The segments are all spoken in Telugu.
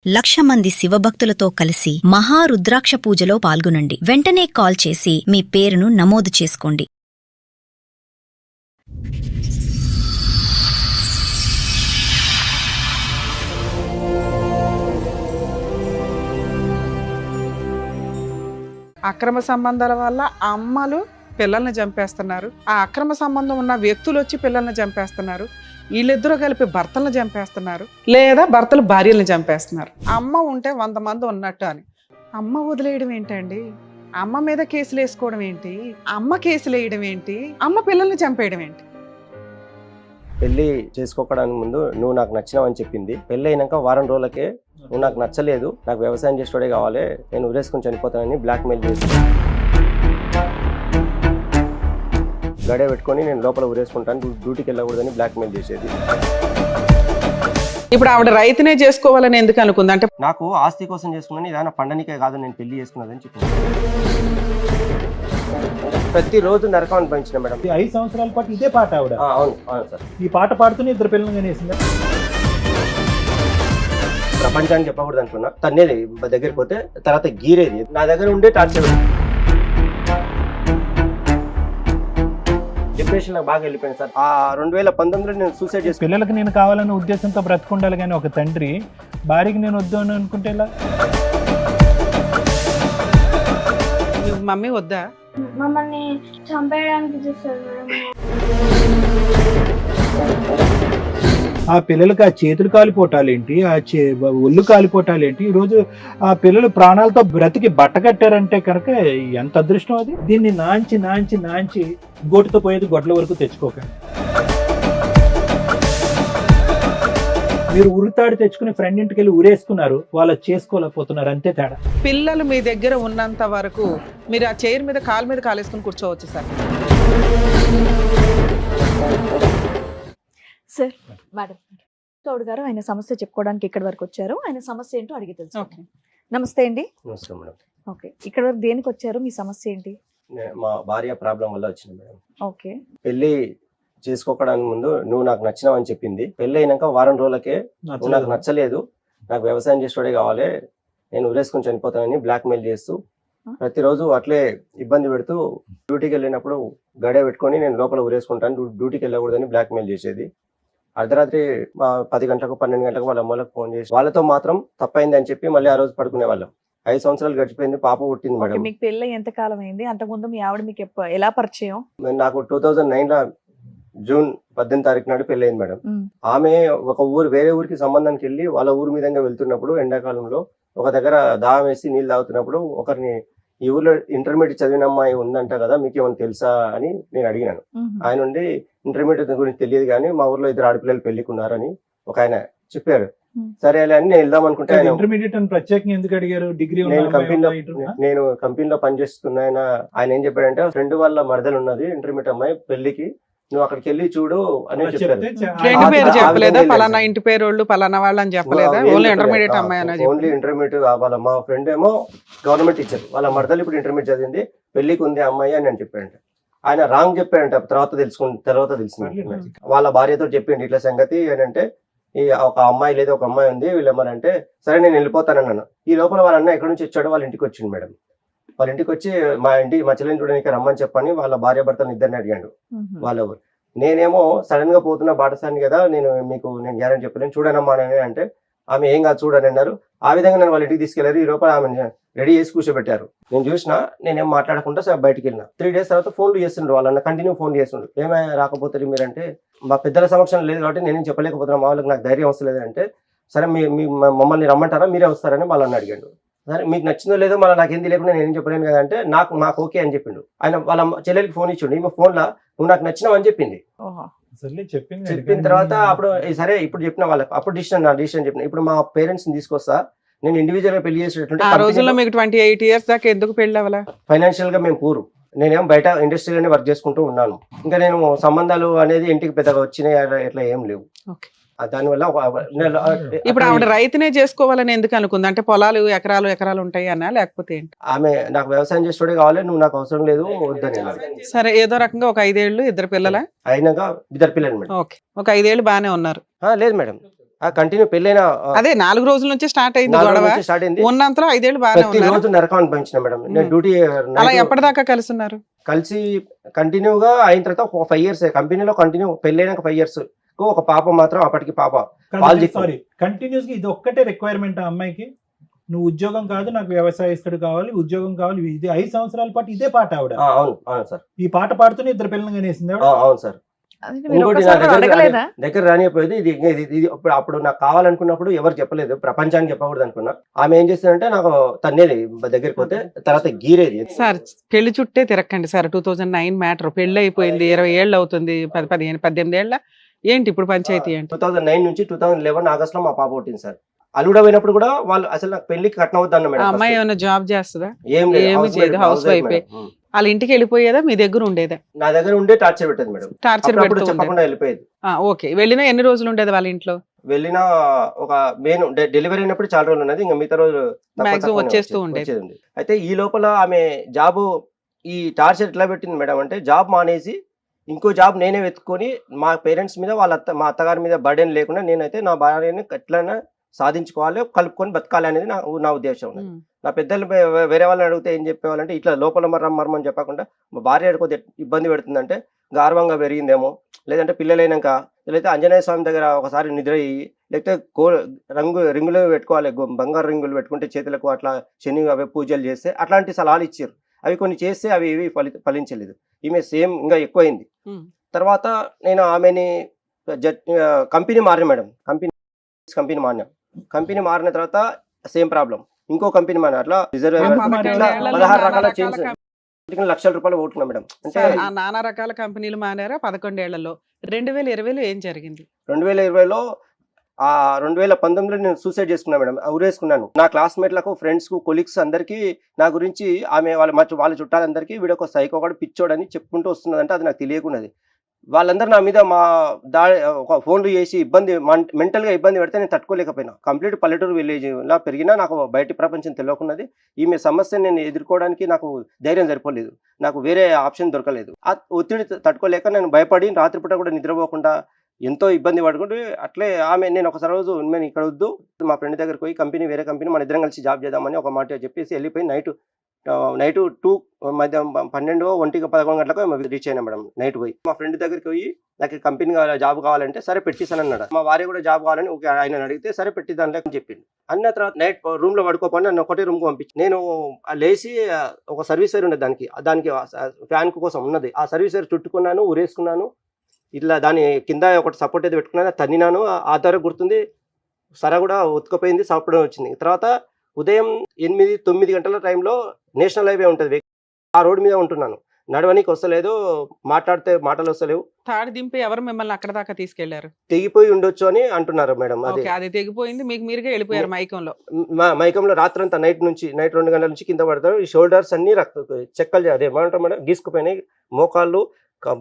1,00,000 మంది శివభక్తులతో కలిసి మహారుద్రాక్ష పూజలో పాల్గొనండి. వెంటనే కాల్ చేసి మీ పేరును నమోదు చేసుకోండి. అక్రమ సంబంధాల వల్ల అమ్మలు పిల్లల్ని చంపేస్తున్నారు. ఆ అక్రమ సంబంధం ఉన్న వ్యక్తులు వచ్చి పిల్లల్ని చంపేస్తున్నారు. వీళ్ళిద్దరూ కలిపి భర్తలను చంపేస్తున్నారు, లేదా భర్తలు భార్యలను చంపేస్తున్నారు. అమ్మ ఉంటే 100 మంది ఉన్నట్టు అని అమ్మ వదిలేయడం ఏంటండి? అమ్మ మీద కేసులు వేసుకోవడం ఏంటి? అమ్మ కేసులు వేయడం ఏంటి? అమ్మ పిల్లల్ని చంపేయడం ఏంటి? పెళ్లి చేసుకోవడానికి ముందు నువ్వు నాకు నచ్చినావు అని చెప్పింది. పెళ్లి అయినాక వారం రోజులకే నువ్వు నాకు నచ్చలేదు, నాకు వ్యవసాయం చేసేవాడే కావాలి, నేను ఉరేసుకుని చనిపోతానని బ్లాక్ మెయిల్ చేసి గడే పెట్టుకొని నేను లోపల ఉరేసుకుంటాను, డ్యూటీకి వెళ్ళకూడదని బ్లాక్ మెయిల్ చేసేది. ఇప్పుడు ఆవిడ రైతునే చేసుకోవాలని ఎందుకు అనుకుంది? అంటే నాకు ఆస్తి కోసం చేసుకున్నాను, ఏదైనా పండనికే కాదు నేను పెళ్లి చేసుకున్నదని చెప్పింది. ప్రతిరోజు నరకం అనిపించిన మేడం. 5 సంవత్సరాల పాటు ఇదే పాట ఆవిడ. అవును అవును సార్. ఈ పాట పాడుతూనే 2 పిల్లలు కనేసిందా? ప్రపంచానికి చెప్పకూడదు అనుకున్నా. తన్నేది దగ్గరికి పోతే తర్వాత గీరేది నా దగ్గర ఉండే టార్చర్. డిప్రెషన్ నాకు బాగా వెళ్ళిపోయింది సార్. 2019లో నేను సూసైడ్ చేసి పిల్లలకి నేను కావాలనే ఉద్దేశంతో బ్రతుకుండాలి, కానీ ఒక తండ్రి భార్యకి నేను వద్దు అని అనుకుంటే ఎలా? మమ్మీ వద్దా? మమ్మల్ని చంపేయడానికి చూస్తారు మేడం. ఆ పిల్లలకి ఆ చేతులు కాలిపోటాలేంటి, ఒళ్ళు కాలిపోటాలేంటి? ఈరోజు ఆ పిల్లలు ప్రాణాలతో బ్రతికి బట్ట కట్టారంటే కనుక ఎంత అదృష్టం అది. దీన్ని నాంచి నాంచి నాంచి గోటుతో పోయేది గొడ్ల వరకు తెచ్చుకోకండి. మీరు ఉరితాడు తెచ్చుకుని ఫ్రెండ్ ఇంటికి వెళ్ళి ఉరేసుకున్నారు, వాళ్ళు చేసుకోలేకపోతున్నారు, అంతే తేడా. పిల్లలు మీ దగ్గర ఉన్నంత వరకు మీరు ఆ చైర్ మీద కాలు మీద కాలేసుకుని కూర్చోవచ్చు సార్. సార్, మేడం గౌడ్ గారు ఆయన సమస్య చెప్పుకోవడానికి ఇక్కడి వరకు వచ్చారు. ఆయన సమస్య ఏంటో అడిగి తెలుసు. నమస్తే అండి. నమస్కారం మేడం. ఓకే, ఇక్కడ వరకు దేనికి వచ్చారు? మీ సమస్య ఏంటి? మా భార్య ప్రాబ్లం వల్ల వచ్చింది మేడం. ఓకే, పెళ్లి చేసుకోవడానికి ముందు నువ్వు నాకు నచ్చినావు అని చెప్పింది. పెళ్లి అయినాక వారం రోజులకే నువ్వు నాకు నచ్చలేదు, నాకు వ్యవసాయం చేసేవాడే కావాలి, నేను ఉరేసుకుని చనిపోతానని బ్లాక్ మెయిల్ చేస్తూ ప్రతిరోజు అట్లే ఇబ్బంది పెడుతూ డ్యూటీకి వెళ్ళినప్పుడు గడే పెట్టుకొని నేను లోపల ఉరేసుకుంటాను, డ్యూటీకి వెళ్ళకూడదని బ్లాక్ మెయిల్ చేసేది. అర్ధరాత్రి 10 గంటలకు 12 గంటలకు వాళ్ళ అమ్మలకు ఫోన్ చేసి వాళ్ళతో మాత్రం తప్పైంది అని చెప్పి మళ్ళీ ఆ రోజు పడుకునే వాళ్ళం. 5 సంవత్సరాలు గడిచిపోయింది, పాప పుట్టింది మేడం. మీకు పెళ్ళి ఎంత కాలం అయింది? అంతకుముందు మీ ఆవిడ మీకు ఎలా పరిచయం? నాకు 2009లో జూన్ 18 తారీఖు నాడు పెళ్లి అయింది మేడం. ఆమె ఒక వేరే ఊరికి సంబంధానికి వెళ్ళి వాళ్ళ ఊరు మీదంగా వెళ్తున్నప్పుడు ఎండాకాలంలో ఒక దగ్గర దాహం వేసి నీళ్ళు తాగుతున్నప్పుడు ఒకరిని, ఈ ఊర్లో ఇంటర్మీడియట్ చదివిన అమ్మాయి ఉందంట కదా, మీకు ఏమైనా తెలుసా అని నేను అడిగినాను. ఆయన ఉండి ఇంటర్మీడియట్ గురించి తెలియదు కానీ మా ఊర్లో 2 ఆడపిల్లలు పెళ్లికున్నారని ఒక ఆయన చెప్పారు. సరే అని నేను వెళ్దాం అనుకుంటే ఇంటర్మీడియట్ అని ప్రత్యేకంగా ఎందుకు అడిగారు? డిగ్రీ నేను కంపెనీలో పనిచేస్తున్నా. ఆయన ఏం చెప్పాడంటే, ఫ్రెండ్ వాళ్ళ మరదలు ఉన్నది ఇంటర్మీడియట్ అమ్మాయి, పెళ్లికి నువ్వు అక్కడికి వెళ్ళి చూడు అని చెప్పారు. ఫ్రెండ్ పేరు చెప్పలేదా? పలానా ఇంటి పేరు వాళ్ళు పలానా వాళ్ళు అని చెప్పలేదా? ఓన్లీ ఇంటర్మీడియట్ అమ్మాయి అని. Only intermediate. వాళ్ళ మా ఫ్రెండ్ ఏమో గవర్నమెంట్ టీచర్, వాళ్ళ మరదలు ఇప్పుడు ఇంటర్మీడియట్ చదివింది, పెళ్లికి ఉంది అమ్మాయి అని నేను చెప్పాడంట. ఆయన రాంగ్ చెప్పాడంట. తర్వాత తెలిసింది వాళ్ళ భార్యతో చెప్పిండి ఇట్లా సంగతి ఏంటంటే, ఈ ఒక అమ్మాయి లేదు, ఒక అమ్మాయి ఉంది, వీళ్ళు ఏమనంటే సరే నేను వెళ్ళిపోతానన్నాను. ఈ లోపల వాళ్ళ అన్న ఎక్కడి నుంచి వచ్చాడో వాళ్ళ ఇంటికి వచ్చింది మేడం. వాళ్ళ ఇంటికి వచ్చి మా చెల్లెని చూడడానికి రమ్మని చెప్పని వాళ్ళ భార్య భర్తను ఇద్దరిని అడిగాడు. వాళ్ళ నేనేమో సడన్ గా పోతున్న బాటసాని కదా, నేను గ్యారెంటీ చెప్పలేను, చూడనమ్మా అని అంటే ఆమె ఏం కాదు చూడని అన్నారు. ఆ విధంగా నేను వాళ్ళ ఇంటికి తీసుకెళ్లారు. ఈ లోపల ఆమె రెడీ చేసి కూర్చోబెట్టారు. నేను చూసినా, నేనేం మాట్లాడకుండా సార్ బయటకు వెళ్ళిన. 3 డేస్ తర్వాత ఫోన్లు చేస్తుండ్రు, వాళ్ళన్న కంటిన్యూ ఫోన్ చేస్తుండ్రు. ఏమైనా రాకపోతే మీరంటే, మా పెద్దల సమక్షం లేదు కాబట్టి నేనేం చెప్పలేకపోతున్నా, మా వాళ్ళకి నాకు ధైర్యం వస్తలేదు అంటే, సరే మీ మమ్మల్ని రమ్మంటారా, మీరే వస్తారని వాళ్ళని అడిగాడు. సరే మీకు నచ్చిందో లేదో మళ్ళీ నాకేం తెలియకుండా నేనేం చెప్పలేను కదా అంటే, నాకు ఓకే అని చెప్పిండు. ఆయన వాళ్ళ చెల్లెలకి ఫోన్ ఇచ్చిండు. ఈమె ఫోన్లో నువ్వు నాకు నచ్చినావు అని చెప్పింది. చెప్పిన తర్వాత అప్పుడు సరే ఇప్పుడు చెప్పిన వాళ్ళకి అప్పుడు డిసిషన్ చెప్పిన. ఇప్పుడు మా పేరెంట్స్ ని తీసుకొస్తా, నేను ఇండివిజువల్ గా పెళ్లి చేసేటట్టు. ఆ రోజుల్లో మీకు 28 years దాకా ఎందుకు పెళ్లి అవ్వాలా? ఫైనాన్షియల్ గా మేము పూరు. నేనేం బయట ఇండస్ట్రీలోనే వర్క్ చేసుకుంటూ ఉన్నాను. ఇంకా నేను సంబంధాలు అనేది ఇంటికి పెద్దగా వచ్చినాయి ఎట్లా ఏం లేవు. దానివల్ల ఇప్పుడు ఆవిడ రైతునే చేసుకోవాలని ఎందుకు అనుకుంది? అంటే పొలాలు ఎకరాలు ఉంటాయి అన్నా, లేకపోతే ఏంటి? ఆమె నాకు వ్యవసాయం చేసేవాడే కావాలి, నువ్వు నాకు అవసరం లేదు వద్దని. సరే, ఏదో రకంగా ఒక 5 ఏళ్ళు 2 పిల్లల అయినాక 2 పిల్లలు మేడం. ఓకే, ఒక 5 ఏళ్ళు బాగానే ఉన్నారు. లేదు మేడం, కంటిన్యూ పెళ్ళైన అదే 4 రోజుల నుంచి స్టార్ట్ అయింది 4 రోజుల గొడవ. నుంచి స్టార్ట్ అయింది. ఉన్నంతలో 5 ఏళ్ళు బాగానే ప్రతి ఉన్నారు. రోజు నరకం అనిపించిన మేడం. నేను ఉమ్. డ్యూటీ అలా ఎప్పటిదాకా కలిసి ఉన్నారు? కలిసి కంటిన్యూగా అయిన తర్వాత ఒక 5 years కంపెనీలో కంటిన్యూ పెళ్ళైనాక 5 years ఒక పాప మాత్రం అప్పటికి పాప పాలు చిక్కు. సారీ, కంటిన్యూస్ గా ఇది ఒక్కటే రిక్వైర్మెంట్ ఆ అమ్మాయికి? నువ్వు ఉద్యోగం కాదు, నాకు వ్యవసాయస్తుడు కావాలి, ఉద్యోగం కావాలి, ఇది 5 సంవత్సరాల పాటు ఇదే పాట ఆవిడ. అవును అవును సార్. ఈ పాట పాడుతూనే 2 పిల్లలు కనేసింది ఆవిడ. అవును సార్. అది మీరు ఇంకోటి నా ఒక్కసారి అడగలేదా? దగ్గర రానిపోయేది ఇది ఇది అప్పుడు నాకు కావాలనుకున్నప్పుడు ఎవరు చెప్పలేదు, ప్రపంచానికి చెప్పకూడదు అనుకున్నా. ఆమె ఏం చేస్తుందంటే నాకు తన్నేది దగ్గరికి పోతే, తర్వాత గీరేది. సార్ పెళ్లి చుట్టే తిరక్కండి సార్. 2009 మ్యాటర్, పెళ్లి అయిపోయింది, 20 ఏళ్ళు అవుతుంది, 15 18 ఏళ్ళ ఏంటి ఇప్పుడు పంచాయతీ ఏంటి? 2009 నుంచి 2011 ఆగస్ట్ లో మా పాప పుట్టింది సార్. అల్లుడ పోయినప్పుడు కూడా వాళ్ళు అసలు నాకు పెళ్లికి కట్నవద్దు అన్న ఆ మేడం. అమ్మాయి ఏమైనా జాబ్ చేస్తుందా? ఏం లేదు, ఏమీ చేయదు, హౌస్ వైఫ్. మేడం. వాళ్ళ ఇంటికి వెళ్ళిపోయేదా, మీ దగ్గర ఉండేదా? నా దగ్గర ఉండే టార్చర్ పెట్టేది మేడం. టార్చర్ అప్పుడప్పుడు పెడుతూ చెప్పకుండా వెళ్ళిపోయేది. ఓకే. వెళ్ళినా ఎన్ని రోజులు ఉండేది వాళ్ళ ఇంట్లో? వెళ్ళిన ఒక మెయిన్ డెలివరీ అయినప్పుడు చాలా రోజులు ఉన్నది, ఇంకా మిగతా రోజు Maximum వచ్చేస్తూ ఉండేది. అయితే ఈ లోపల ఆమె జాబ్ ఈ టార్చర్ ఎట్లా పెట్టింది మేడం అంటే, జాబ్ మానేసి ఇంకో జాబ్ నేనే వెతుక్కొని మా పేరెంట్స్ మీద మా అత్తగారి మీద బర్డెన్ లేకుండా నేనైతే నా భార్యని ఎట్లైనా సాధించుకోవాలి, కలుపుకొని బతకాలి అనేది నా ఉద్దేశం ఉన్నది. నా పెద్దలు వేరే వాళ్ళని అడిగితే ఏం చెప్పేవాళ్ళంటే, ఇట్లా లోపల మర్మని చెప్పకుండా మా భార్య కొద్దిగా ఇబ్బంది పెడుతుందంటే గార్వంగా పెరిగిందేమో, లేదంటే పిల్లలైనాక, లేకపోతే ఆంజనేయ స్వామి దగ్గర ఒకసారి నిద్ర అయ్యి, లేకపోతే రింగులు పెట్టుకోవాలి, బంగారు రింగులు పెట్టుకుంటే చేతులకు, అట్లా శని అవి పూజలు చేస్తే అట్లాంటి సలహాలు ఇచ్చారు. అవి కొన్ని చేస్తే అవి ఏవి ఫలించలేదు. ఈమె సేమ్ ఇంకా ఎక్కువైంది. తర్వాత నేను ఆమెని కంపెనీ మారిన మేడం. కంపెనీ మారిన తర్వాత సేమ్ ప్రాబ్లం, ఇంకో కంపెనీ మారిన, అట్లా రిజర్వ్ 16 రకాల చేంజ్, లక్షల రూపాయలు ఓటున్నా మేడం. అంటే నానా రకాల కంపెనీలు మానారా 11 ఏళ్లలో. 2020లో ఏం జరిగింది? 2020లో 2019లో నేను సూసైడ్ చేసుకున్నా మేడం, ఉరేసుకున్నాను. నా క్లాస్మేట్లకు, ఫ్రెండ్స్ కు, కొలీగ్స్ అందరికీ నా గురించి ఆమె వాళ్ళ చుట్టాలందరికీ వీడొక సైకో కూడా పిచ్చోడని చెప్పుకుంటూ వస్తున్నదంటే అది నాకు తెలియకున్నది. వాళ్ళందరూ నా మీద ఒక ఫోన్లు చేసి మెంటల్ గా ఇబ్బంది పెడితే నేను తట్టుకోలేకపోయినా. కంప్లీట్ పల్లెటూరు విలేజ్ లా పెరిగినా నాకు బయట ప్రపంచం తెలియకున్నది. ఈమె సమస్యను నేను ఎదుర్కోవడానికి నాకు ధైర్యం సరిపోలేదు, నాకు వేరే ఆప్షన్ దొరకలేదు. ఆ ఒత్తిడి తట్టుకోలేక నేను భయపడి రాత్రిపూట కూడా నిద్రపోకుండా ఎంతో ఇబ్బంది పడుకుంటూ అట్లే నేను ఒకసారి రోజు నేను ఇక్కడ వద్దు, మా ఫ్రెండ్ దగ్గరికి పోయి వేరే కంపెనీ మన ఇద్దరం కలిసి జాబ్ చేద్దామని ఒక మాట చెప్పేసి వెళ్ళిపోయి నైట్ 2 మధ్య 12, 1, 11 గంటలకు రీచ్ అయినా మేడం. నైట్ పోయి మా ఫ్రెండ్ దగ్గరికి పోయి నాకు కంపెనీ జాబ్ కావాలంటే సరే పెట్టిస్తాను అన్నాడు. మా భార్య కూడా జాబ్ కావాలని ఆయన అడిగితే సరే పెట్టిద్దాంలే అని చెప్పింది. అన్న తర్వాత నైట్ రూమ్ లో పడుకోపని నన్ను ఒకటే రూమ్ కు పంపించి, నేను లేచి ఒక సర్వీస్ వైర్ ఉండేది, దానికి ఫ్యాన్ కోసం ఉన్నది, ఆ సర్వీస్ వైర్ చుట్టుకున్నాను, ఉరేసుకున్నాను. ఇట్లా దాని కింద ఒకటి సపోర్ట్ అయితే పెట్టుకున్నాను, తన్నినాను. ఆ తర్వాత గుర్తుంది, సర కూడా ఉతుకపోయింది, సాపడం వచ్చింది. తర్వాత ఉదయం 8-9 గంటల టైంలో నేషనల్ హైవే ఉంటుంది, ఆ రోడ్డు మీద ఉంటున్నాను. నడవనికి వస్తలేదు, మాట్లాడితే మాటలు వస్తలేవు. తాడు దింపి ఎవరు మిమ్మల్ని అక్కడ దాకా తీసుకెళ్లారు? తెగిపోయి ఉండొచ్చు అని అంటున్నారు మేడం. అది తెగిపోయింది, మీకు మీరుగా వెళ్ళిపోయారు మైకంలో. మైకంలో రాత్రంతా నైట్ 2 గంటల నుంచి కింద పడతారు. ఈ షోల్డర్స్ అన్ని చెక్కలు అదేమంటారు మేడం, గీసుకుపోయినాయి. మోకాళ్ళు,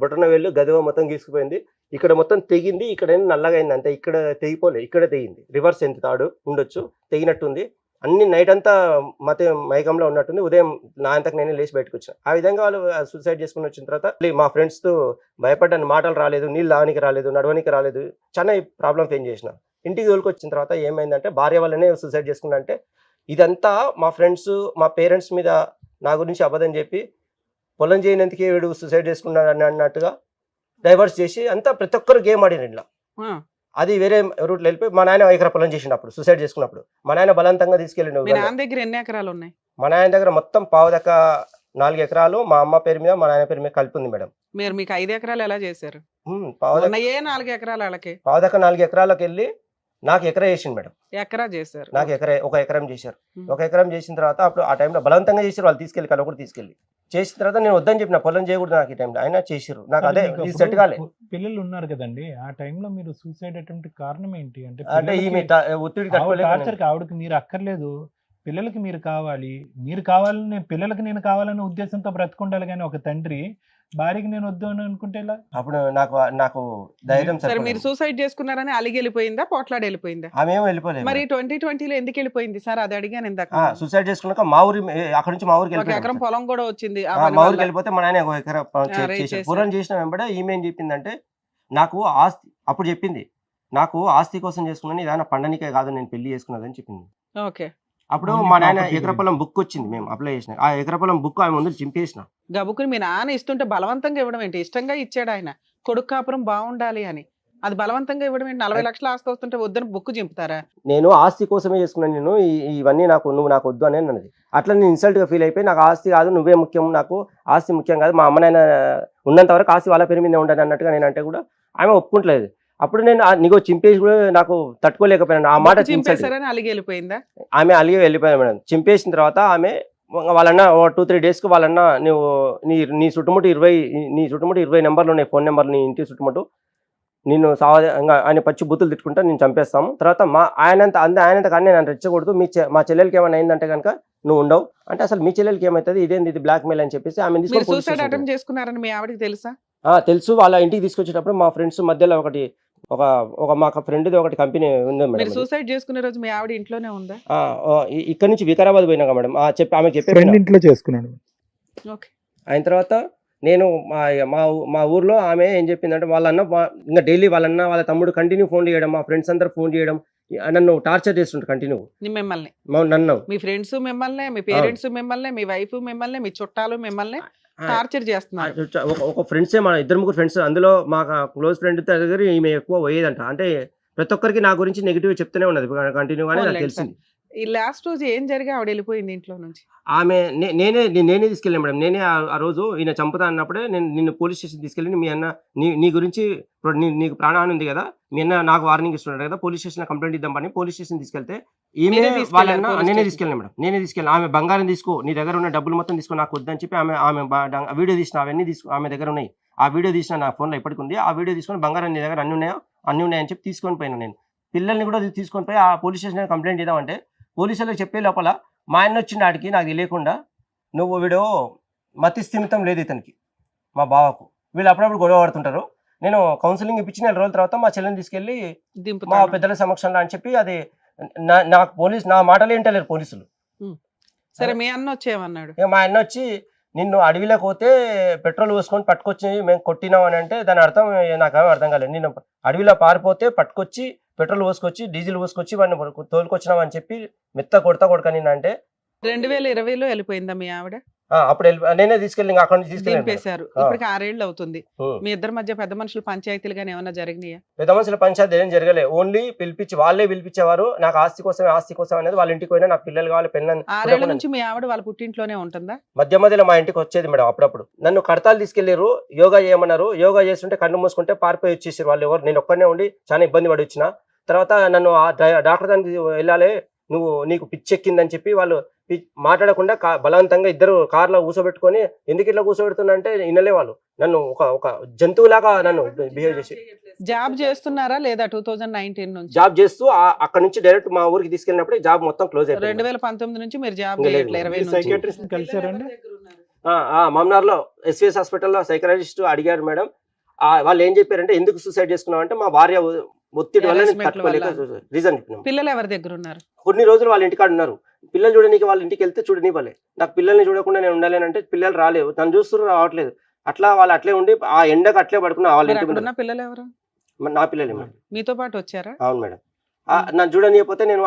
బొటన వేళ్ళు, గదివ మొత్తం గీసుకుపోయింది. ఇక్కడ మొత్తం తెగింది, ఇక్కడ నల్లగా అయింది అంతే. ఇక్కడ తెగిపోలే, ఇక్కడ తెగింది. రివర్స్ ఎంత తాడు ఉండొచ్చు, తెగినట్టుంది. అన్ని నైట్ అంతా మైకంలో ఉన్నట్టుంది. ఉదయం నా అంతకు నేను లేచి బయటకు వచ్చాను. ఆ విధంగా వాళ్ళు సూసైడ్ చేసుకుని వచ్చిన తర్వాత మా ఫ్రెండ్స్ తో భయపడ్డాను. మాటలు రాలేదు, నీళ్ళు తాగనికి రాలేదు, నడవనికి రాలేదు, చాలా ప్రాబ్లం ఫేస్ చేసిన. ఇంటికి తోలుకొచ్చిన తర్వాత ఏమైందంటే, భార్య వల్లనే సూసైడ్ చేసుకున్నా అంటే, ఇదంతా మా ఫ్రెండ్స్, మా పేరెంట్స్ మీద నా గురించి అబద్ధం చెప్పి, పొలం చేయనందుకే వీడు సూసైడ్ చేసుకున్నాడు అన్నట్టుగా డైవర్స్ చేసి అంతా ప్రతి ఒక్కరు గేమ్ ఆడిన ఇట్లా. అది వేరే రూట్లో వెళ్ళిపోయి మా నాయన 1 ఎకరా పొలం చేసినప్పుడు, సూసైడ్ చేసుకున్నప్పుడు మా నాయన బలవంతంగా తీసుకెళ్ళిండు. మీ నాన్న దగ్గర ఎన్ని ఎకరాలు ఉన్నాయి? మా నాయన దగ్గర మొత్తం 4 ఎకరాలు మా అమ్మ పేరు మీద, మా నాయన పేరు మీద కలిపి ఉంది మేడం. మీకు 5 ఎకరాలు ఎలా చేశారు? 4 ఎకరాలు వాళ్ళకి 4 ఎకరాలకు వెళ్ళి నాకు ఎకరా చేసిండు మేడం. ఎకరా చేశారు? నాకు ఒక ఎకరం చేశారు. ఒక ఎకరం చేసిన తర్వాత అప్పుడు ఆ టైంలో బలవంతంగా చేశారు వాళ్ళు, తీసుకెళ్ళి కలవకూడదు తీసుకెళ్ళి. చేసిన తర్వాత నేను వద్దని చెప్పిన, పొలం చేయకూడదు నాకు ఈ టైంలో, అయినా చేసారు. నాకు అదే సెట్ కాలే. పిల్లలు ఉన్నారు కదండి, ఆ టైంలో మీరు సూసైడ్ అటెంప్ట్ కారణం ఏంటి అంటే ఈమె ఒత్తిడి టార్చర్కి ఆవిడకి మీరు అక్కర్లేదు, పిల్లలకి మీరు కావాలని పిల్లలకి నేను కావాలనే ఉద్దేశంతో బ్రతుకుండాలి. కానీ ఒక తండ్రి భార్యకి నేను వద్దు అని అనుకుంటే ఎలా? అప్పుడు నాకు ధైర్యం. సరే, మీరు సూసైడ్ చేసుకున్నారని అలిగి వెళ్ళిపోయిందా, పోట్లాడి వెళ్ళిపోయిందా? ఆమె వెళ్ళిపోలేదు. మరి 2020లో ఎందుకు వెళ్ళిపోయింది సార్? అది అడిగాను ఇందాక. సూసైడ్ చేసుకున్నాక మా ఊరి, అక్కడ నుంచి మా ఊరికి వెళ్ళిపోయింది. ఎకరం పొలం కూడా వచ్చింది. మా ఊరికి వెళ్ళిపోతే మా నాయన 1 ఎకరా పూరం చేసిన వెంబడే ఈమె ఏం చెప్పిందంటే, నాకు ఆస్తి అప్పుడు చెప్పింది, నాకు ఆస్తి కోసం చేసుకున్నాను, ఇదైనా పండనికే కాదు నేను పెళ్లి చేసుకున్నదని చెప్పింది. ఓకే. అప్పుడు Only మా నాయన property ఎకర పొలం బుక్ వచ్చింది, మేము అప్లై చేసిన ఆ ఎకర పొలం బుక్ ఆమె ముందు చింపేసిన. గబుకుని మీ నాన్న ఇస్తుంటే బలవంతంగా ఇవ్వడం ఏంటి? ఇష్టంగా ఇచ్చాడు ఆయన, కొడుకు కాపురం బాగుండాలి అని. అది బలవంతంగా ఇవ్వడం ఏంటి? 40 లక్షలు ఆస్తి వస్తుంటే వద్దని బుక్ చింపుతారా? నేను ఆస్తి కోసమే చేసుకున్నాను, నేను ఇవన్నీ నువ్వు నాకు వద్దు అని అన్నది. అట్లా నేను ఇన్సల్ట్ గా ఫీల్ అయిపోయి, నాకు ఆస్తి కాదు నువ్వే ముఖ్యం, నాకు ఆస్తి ముఖ్యం కాదు, మా అమ్మ నాయన ఉన్నంత వరకు ఆస్తి వాళ్ళ పేరు మీద ఉండని అన్నట్టుగా నేను అంటే కూడా ఆమె ఒప్పుకుంటలేదు. అప్పుడు నేను నీకు చింపేసి కూడా నాకు తట్టుకోలేకపోయాను. ఆ మాట బుక్ చింపేశారని అలిగి వెళ్ళిపోయిందా? ఆమె అలిగి వెళ్ళిపోయాను మేడం. చింపేసిన తర్వాత ఆమె వాళ్ళన్న 2-3 డేస్కి వాళ్ళన్న నువ్వు నీ చుట్టుముట్టు 20 నెంబర్లు ఉన్నాయి, ఫోన్ నెంబర్లు నీ ఇంటి చుట్టుముట్టు, నిన్ను ఆయన పచ్చి బూతులు తిట్టుకుంటా నేను చంపేస్తాము. తర్వాత ఆయనంత కానీ నేను రెచ్చకూడదు, మా చెల్లెలకి ఏమైనా అయిందంటే కనుక నువ్వు ఉండవు అంటే, అసలు మీ చెల్లెలకి ఏమవుతుంది, ఇదేంది ఇది బ్లాక్ మెయిల్ అని చెప్పేసి ఆమె మీరు సూసైడ్ అటెంప్ట్ చేసుకున్నారని మీ ఆవిడకి తెలుసా? తెలుసు. వాళ్ళ ఇంటికి తీసుకొచ్చేటప్పుడు మా ఫ్రెండ్స్ మధ్యలో ఒక మా ఫ్రెండ్ది ఒకటి కంపెనీ ఉంది మీరు మేడం. సూసైడ్ చేసుకునే రోజు మీ ఆవిడ ఇంట్లోనే ఉందా? ఇక్కడ నుంచి వికారాబాద్ పోయినాక మేడం ఆమె చెప్పి ఫ్రెండ్ ఇంట్లో చేసుకున్నాడు. ఓకే. అయిన తర్వాత నేను మా ఊర్లో ఆమె ఏం చెప్పిందంటే, వాళ్ళన్న ఇంకా డైలీ వాళ్ళ తమ్ముడు కంటిన్యూ ఫోన్ చేయడం, మా ఫ్రెండ్స్ అందరూ ఫోన్ చేయడం, నన్ను టార్చర్ చేస్తుంటారు కంటిన్యూ. మిమ్మల్ని, నన్ను మీ ఫ్రెండ్స్ మిమ్మల్ని, మీ పేరెంట్స్ మిమ్మల్ని, మీ వైఫ్ మిమ్మల్ని, మీ చుట్టాలు మిమ్మల్ని టార్చర్ చేస్తున్నారు. ఒక ఫ్రెండ్సే, మన 2-3 ఫ్రెండ్స్, అందులో మా క్లోజ్ ఫ్రెండ్ దగ్గర ఈమె ఎక్కువ పోయేదంట. అంటే ప్రతి ఒక్కరికి నా గురించి నెగిటివ్ చెప్తూనే ఉన్నది కంటిన్యూగానే, నాకు తెలిసింది. ఈ లాస్ట్ రోజు ఏం జరిగి ఆవిడ వెళ్ళిపోయింది ఇంట్లో నుంచి? ఆమె నేనే తీసుకెళ్ళాను మేడం. నేనే ఆ రోజు ఈయన చంపుతా అన్నప్పుడే నిన్ను పోలీస్ స్టేషన్ తీసుకెళ్ళి, మీ అన్న నీ గురించి నీకు ప్రాణహాని ఉంది కదా, మీ అన్న నాకు వార్నింగ్ ఇస్తున్నాడు కదా, పోలీస్ స్టేషన్ కంప్లైంట్ ఇద్దాం పని పోలీస్ స్టేషన్ తీసుకెళ్తే ఈమె వాళ్ళన్న నేనే తీసుకెళ్ళాను మేడం. నేనే తీసుకెళ్ళాను. ఆమె బంగారం తీసుకో, నీ దగ్గర ఉన్న డబ్బులు మొత్తం తీసుకో, నాకు వద్దని చెప్పి ఆమె వీడియో తీసిన, అవన్నీ ఆమె దగ్గర ఉన్నాయి. ఆ వీడియో తీసిన నా ఫోన్లో ఇప్పటికి ఉంది. ఆ వీడియో తీసుకొని, బంగారం నీ దగ్గర అన్ని ఉన్నాయని చెప్పి తీసుకొని పోయినా. నేను పిల్లల్ని కూడా తీసుకొని పోయి ఆ పోలీస్ స్టేషన్ కంప్లైంట్ చేద్దామంటే, పోలీసులకు చెప్పే లోపల మా ఆయన వచ్చింది ఆడికి, నాకు తెలియకుండా, నువ్వు వీడు మతి స్థిమితం లేదు ఇతనికి, మా బావకు, వీళ్ళు అప్పుడప్పుడు గొడవ పడుతుంటారు, నేను కౌన్సిలింగ్ ఇప్పించి 4 రోజుల తర్వాత మా చెల్లెని తీసుకెళ్ళి మా పెద్దల సమక్షంలో అని చెప్పి, అది నాకు నా మాటలు ఏంటలేరు పోలీసులు. సరే, మీ అన్న వచ్చేమన్నాడు? మా అన్న వచ్చి, నిన్ను అడవిలోకి పోతే పెట్రోల్ పోసుకొని పట్టుకొచ్చి మేము కొట్టినాం అని అంటే, దాని అర్థం నాకేమో అర్థం కాలేదు. నేను అడవిలో పారిపోతే పట్టుకొచ్చి పెట్రోల్ పోసుకొచ్చి డీజిల్ పోసుకొచ్చి వాడిని తోలుకొచ్చినాం అని చెప్పి మెత్త కొడక నిన్న అంటే. 2020లో వెళ్ళిపోయిందా మీ ఆవిడ? అప్పుడు నేనే తీసుకెళ్ళి అక్కడ నుంచి తీసుకెళ్ళిపోయారు. ఇప్పటికి 6 ఏళ్ళు అవుతుంది. మీ ఇద్దరి మధ్య పెద్ద మనుషులు పంచాయతీలు గానీ ఏమన్నా జరిగినాయా? పెద్ద మనుషుల పంచాయతీ ఏం జరగలే. ఓన్లీ వాళ్ళే పిలిపించేవారు. నాకు ఆస్తి కోసం అనేది, వాళ్ళ ఇంటికి పోయినా నాకు పిల్లలు కావాలి, పెళ్ళని. 6 ఏళ్ల నుంచి మీ ఆవిడ వాళ్ళ పుట్టింట్లోనే ఉంటుందా? మధ్యలో మా ఇంటికి వచ్చేది మేడం. అప్పుడప్పుడు నన్ను కడతాలు తీసుకెళ్లారు, యోగా చేయమన్నారు. యోగా చేస్తుంటే కళ్ళు మూసుకుంటే పారిపోయి వచ్చేసారు వాళ్ళు. ఎవరు, నేను ఒక్కడనే ఉండి చాలా ఇబ్బంది పడి వచ్చిన. తర్వాత నన్ను డాక్టర్ దానికి వెళ్ళాలి, నీకు పిచ్చెక్కిందని చెప్పి వాళ్ళు మాట్లాడకుండా బలవంతంగా ఇద్దరు కార్లో కూర్చోబెట్టుకొని, ఎందుకు ఇట్లా కూర్చోబెడుతున్నా అంటే వినలే వాళ్ళు. నన్ను ఒక జంతువులాగా నన్ను బిహేవ్ చేసి. జాబ్ చేస్తున్నారా లేదా? 2019 నుంచి జాబ్ చేస్తూ అక్కడ నుంచి డైరెక్ట్ మా ఊరికి తీసుకెళ్ళినప్పుడు జాబ్ మొత్తం క్లోజ్ అయిపోయింది. 2019 నుంచి మీరు జాబ్ చేయట్లేదు. 20 నుంచి కలిసారండి. మమ్నార్ లో ఎస్విఎస్ హాస్పిటల్లో సైకరాలజిస్ట్ అడిగారు మేడం. వాళ్ళు ఏం చెప్పారంటే, ఎందుకు సూసైడ్ చేసుకున్నావు అంటే, మా భార్య ఒత్తిడి వల్ల రీజన్ చెప్పినాం. పిల్లలు ఎవరి దగ్గర ఉన్నారు? కొన్ని రోజులు వాళ్ళ ఇంటికాడ ఉన్నారు. పిల్లలు చూడడానికి వాళ్ళ ఇంటికి వెళ్తే చూడనివ్వలే. నాకు పిల్లల్ని చూడకుండా నేను ఉండాలేనంటే, పిల్లలు రాలేదు, నన్ను చూస్తున్నారు రావట్లేదు. అట్లా వాళ్ళు అట్లే ఉండి ఆ ఎండకు అట్లే పడుకున్నా. వాళ్ళ ఇంటికి పిల్లలు ఎవరు? నా పిల్లలే మేడం. మీతో పాటు వచ్చారా? అవును మేడం. నన్ను చూడనియకపోతే నేను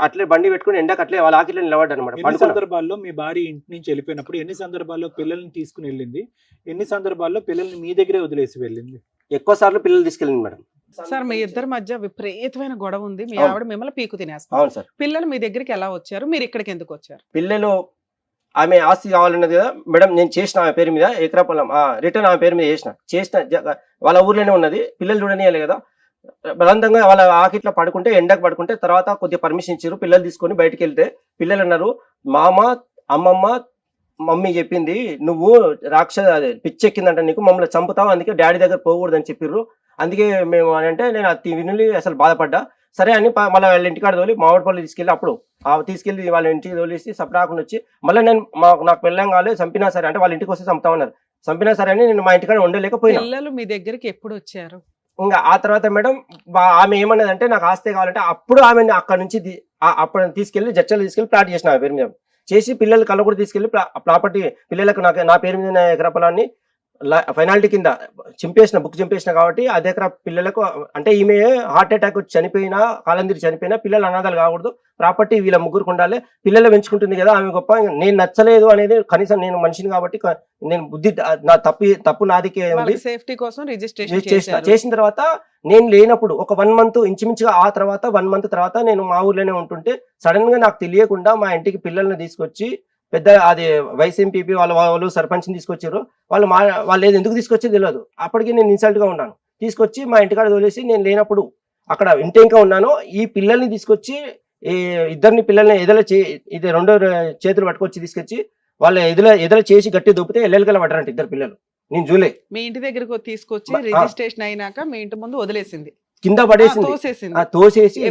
అట్లే బండి పెట్టుకుని ఎండకు అట్లే వాళ్ళ ఆకిట్లో నిలబడ్డాను అనమాట. ఎన్ని సందర్భాల్లో మీ భార్య ఇంటి నుంచి వెళ్ళిపోయినప్పుడు, ఎన్ని సందర్భాల్లో పిల్లల్ని తీసుకుని వెళ్ళింది, ఎన్ని సందర్భాల్లో పిల్లల్ని మీ దగ్గరే వదిలేసి వెళ్ళింది? ఎక్కువ సార్లు పిల్లలు తీసుకెళ్ళింది మేడం. సార్, మీ ఇద్దరి మధ్య విపరీతమైన గొడవ ఉంది. మీ ఆవిడ మిమ్మల్ని పీకు తినేస్తారు. అవును సార్. పిల్లలు మీ దగ్గరికి ఎలా వచ్చారు? మీరు ఇక్కడికి ఎందుకు వచ్చారు? పిల్లలు ఆమె ఆస్తి కావాలన్నది కదా మేడం, నేను చేసిన ఆమె పేరు మీద ఎకరా పొలం రిటర్న్ ఆమె పేరు మీద చేసిన వాళ్ళ ఊర్లోనే ఉన్నది. పిల్లలు చూడనియాలి కదా, బలవంతంగా వాళ్ళ ఆకిట్లో పడుకుంటే, ఎండకు పడుకుంటే, తర్వాత కొద్దిగా పర్మిషన్ ఇచ్చారు. పిల్లలు తీసుకొని బయటకు వెళ్తే పిల్లలు అన్నారు, మామ అమ్మమ్మ మమ్మీ చెప్పింది, నువ్వు పిచ్చెక్కిందంట నీకు, మమ్మల్ని చంపుతావు, అందుకే డాడీ దగ్గర పోకూడదు అని చెప్పిర్రు. అందుకే మేము అని అంటే, నేను అది విని అసలు బాధపడ్డా. సరే అని మళ్ళీ వాళ్ళ ఇంటికాడ తోలి మామిడిపల్లి తీసుకెళ్ళి, అప్పుడు తీసుకెళ్ళి వాళ్ళ ఇంటికి తోలిసి సపరాకుండా వచ్చి, మళ్ళీ నేను నాకు పెళ్ళం కాలేదు, చంపినా సరే అంటే వాళ్ళ ఇంటికి వస్తే చంపుతామన్నారు. చంపినా సరే అని నేను మా ఇంటికాడ ఉండలేకపోయినా. పిల్లలు మీ దగ్గరికి ఎప్పుడు వచ్చారు? ఇంకా ఆ తర్వాత మేడం ఆమె ఏమన్నది అంటే, నాకు ఆస్తి కావాలంటే, అప్పుడు ఆమె అక్కడ నుంచి అప్పుడు తీసుకెళ్లి జడ్చలు తీసుకెళ్లి ప్లాట్ చేసిన ఆమె పేరు మీద చేసి, పిల్లలు కళ్ళ కూడా తీసుకెళ్లి ప్రాపర్టీ పిల్లలకు నా పేరు మీద ఎకరా పొలాన్ని ఫైనాలిటీ కింద బుక్ చింపేసిన కాబట్టి ఆ దగ్గర పిల్లలకు అంటే ఈమె హార్ట్ అటాక్ వచ్చి చనిపోయినా కాలం తిరిగి చనిపోయినా పిల్లలు అనాథాలు కాకూడదు, ప్రాపర్టీ వీళ్ళ ముగ్గురికి ఉండాలి, పిల్లలు పెంచుకుంటుంది కదా ఆమె గొప్ప, నేను నచ్చలేదు అనేది కనీసం నేను మనిషిని కాబట్టి నేను బుద్ధి నా తప్పు నాదికే ఉంది. సేఫ్టీ కోసం చేసిన తర్వాత నేను లేనప్పుడు ఒక 1 month ఇంచుమించుగా ఆ తర్వాత 1 month తర్వాత నేను మా ఊర్లోనే ఉంటుంటే సడన్ గా నాకు తెలియకుండా మా ఇంటికి పిల్లల్ని తీసుకొచ్చి పెద్ద అది వైస్ ఎంపీపీ వాళ్ళు సర్పంచ్ని తీసుకొచ్చారు. వాళ్ళు ఎందుకు తీసుకొచ్చేది తెలియదు. అప్పటికి నేను ఇన్సల్ట్ గా ఉన్నాను. తీసుకొచ్చి మా ఇంటికాడ వదిలేసి నేను లేనప్పుడు అక్కడ ఇంకా ఉన్నాను. ఈ పిల్లల్ని తీసుకొచ్చి ఇద్దరిని పిల్లల్ని ఇది 2 చేతులు పట్టుకొచ్చి తీసుకొచ్చి వాళ్ళ ఎదుల చేసి గట్టి దొప్పితే ఎల్లెలకల పడ్డారంట ఇద్దరు పిల్లలు. నేను చూలే. మీ ఇంటి దగ్గరకు తీసుకొచ్చి రిజిస్ట్రేషన్ అయినాక మీ ఇంటి ముందు వదిలేసింది, కింద పడేసింది, తోసేసి.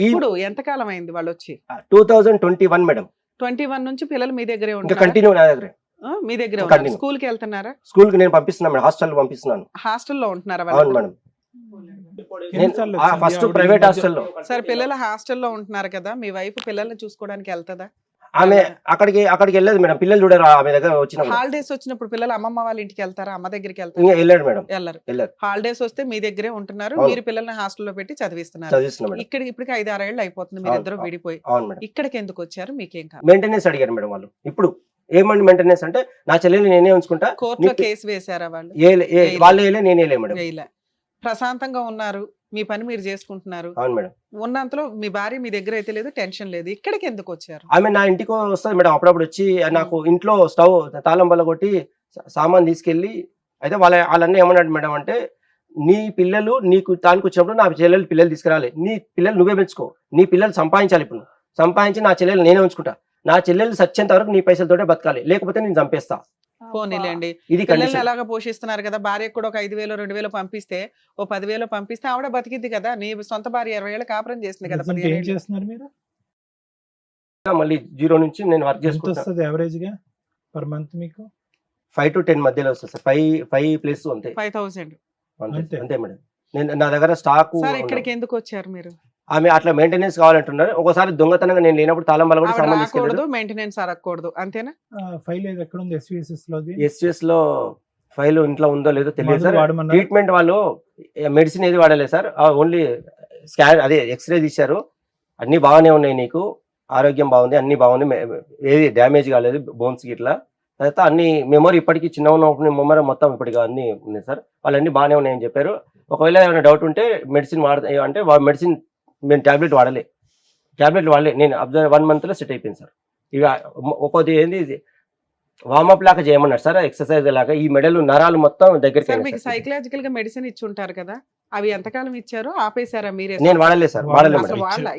ఎంతకాలం అయింది వాళ్ళు వచ్చి? 2021 మేడం. 21 నుంచి పిల్లలు మీ దగ్గరే ఇంకా కంటిన్యూ నా దగ్గరే. మీ దగ్గర స్కూల్ కి వెళ్తున్నారా? స్కూల్ కి నేను పంపిస్తున్నాను మేడం, హాస్టల్ పంపిస్తున్నాను. హాస్టల్లో ఉంటున్నారా? అవును మేడం, ఫస్ట్ ప్రైవేట్ హాస్టల్లో. సరే, పిల్లలు హాస్టల్లో ఉంటున్నారు కదా, మీ వైఫ్ పిల్లల్ని చూసుకోవడానికి వెళ్తుందా? ఆమె అక్కడికి వెళ్ళదు మేడం, పిల్లలు చూడరు ఆమె దగ్గర వచ్చిన. హాలిడేస్ వచ్చినప్పుడు పిల్లలు అమ్మమ్మ వాళ్ళ ఇంటికి వెళ్తారా, అమ్మ దగ్గరికి వెళ్తారా? వెళ్ళాడు మేడం, వెళ్ళరు. హాలిడేస్ వస్తే మీ దగ్గరే ఉంటున్నారు, మీరు పిల్లల్ని హాస్టల్లో పెట్టి చదివిస్తున్నారు. ఇప్పటికి 5-6 ఏళ్ళు అయిపోతుంది మీరిద్దరు విడిపోయి. ఇక్కడికి ఎందుకు వచ్చారు? మీకేం కాదు. మెయింటెనెన్స్ అడిగారు మేడం వాళ్ళు. ఇప్పుడు ఏమండి మెయింటెనెన్స్ అంటే నా చెల్లెలు నేనే ఉంచుకుంటా. కోర్టులో కేసు వేసారా వాళ్ళు? వాళ్ళే నేనే మేడం. ప్రశాంతంగా ఉన్నారు, మీ పని మీరు చేసుకుంటున్నారు. అవును మేడం. ఉన్నంతలో మీ భార్య మీ దగ్గర అయితే లేదు, టెన్షన్ లేదు. ఇక్కడికి ఎందుకు వచ్చారు? ఆమె నా ఇంటికి వస్తుంది మేడం, అప్పుడప్పుడు వచ్చి నాకు ఇంట్లో స్టవ్ తాళం బల్ల కొట్టి సామాన్ తీసుకెళ్లి, అయితే వాళ్ళన్నీ ఏమన్నాడు మేడం అంటే, నీ పిల్లలు నీకు తానికి వచ్చినప్పుడు నా పిల్లలు తీసుకురాలి, నీ పిల్లలు నువ్వే పెంచుకో, నీ పిల్లలు సంపాదించాలి, ఇప్పుడు సంపాదించి నా చెల్లెలు నేనే ఉంచుకుంటా, నా చెల్లెలు సచ్చేంత వరకు నీ పైసలతోటే బతకాలి, లేకపోతే నేను చంపేస్తా. పోనీలేండి, ఇది పిల్లల్ని ఎలాగ పోషిస్తున్నారు కదా, భార్యకు కూడా ఒక 5,000 2,000 పంపిస్తే, ఓ 10,000 పంపిస్తే ఆవిడ బతికిద్ది కదా. నీ సొంత భార్య 20 ఏళ్ళు కాపురం చేసింది కదా. మళ్ళీ 0 నుంచి నేను వర్క్ చేసుకుంటాను. యావరేజ్ గా పర్ మంత్ మీకు 5 to 10 మధ్యలో వస్తుంది సార్. 5+ అంతే, 5,000 అంతే మేడం. నేను నా దగ్గర స్టాక్. ఇక్కడికి ఎందుకు వచ్చారు మీరు? ఆమె అట్లా మెయింటెనెన్స్ కావాలంటున్నారు. ఒకసారి దొంగతనంగా నేను లేనప్పుడు తాళం బల్ల కూడా సామాన్ తీసుకెళ్ళదు, మెయింటెనెన్స్ అడగకూడదు, అంతేనా? ఫైల్ ఎక్కడ ఉంది? SVS లో ఫైల్ ఇంట్లో ఉందో లేదో తెలియదు సార్. ట్రీట్మెంట్ వాళ్ళు మెడిసిన్ ఏది వాడలేదు సార్, ఓన్లీ స్కాన్ అదే ఎక్స్రే తీశారు, అన్ని బాగానే ఉన్నాయి, నీకు ఆరోగ్యం బాగుంది, అన్ని బాగుంది, ఏది డ్యామేజ్ కాలేదు బోన్స్ గిట్లా. తర్వాత అన్ని మెమరీ ఇప్పటికీ చిన్న ఉన్నప్పుడు మెమరీ మొత్తం ఇప్పటికి అన్ని ఉన్నాయి సార్, వాళ్ళన్నీ బాగానే ఉన్నాయని చెప్పారు. ఒకవేళ ఏమైనా డౌట్ ఉంటే మెడిసిన్ అంటే మెడిసిన్ మేము టాబ్లెట్లు వాడలే, నేను 1 month లో సెట్ అయిపోయింది సార్. ఇక ఒక్కొక్కటి ఏంది వార్మప్ లాగా చేయమన్నారు సార్, ఎక్సర్సైజ్ లాగా. ఈ మెడలు నరాలు మొత్తం దగ్గరికి. మీకు సైకలాజికల్ గా మెడిసిన్ ఇచ్చి ఉంటారు కదా, అవి ఎంతకాలం ఇచ్చారో ఆపేసారా మీరే? నేను వాడలేదు సార్,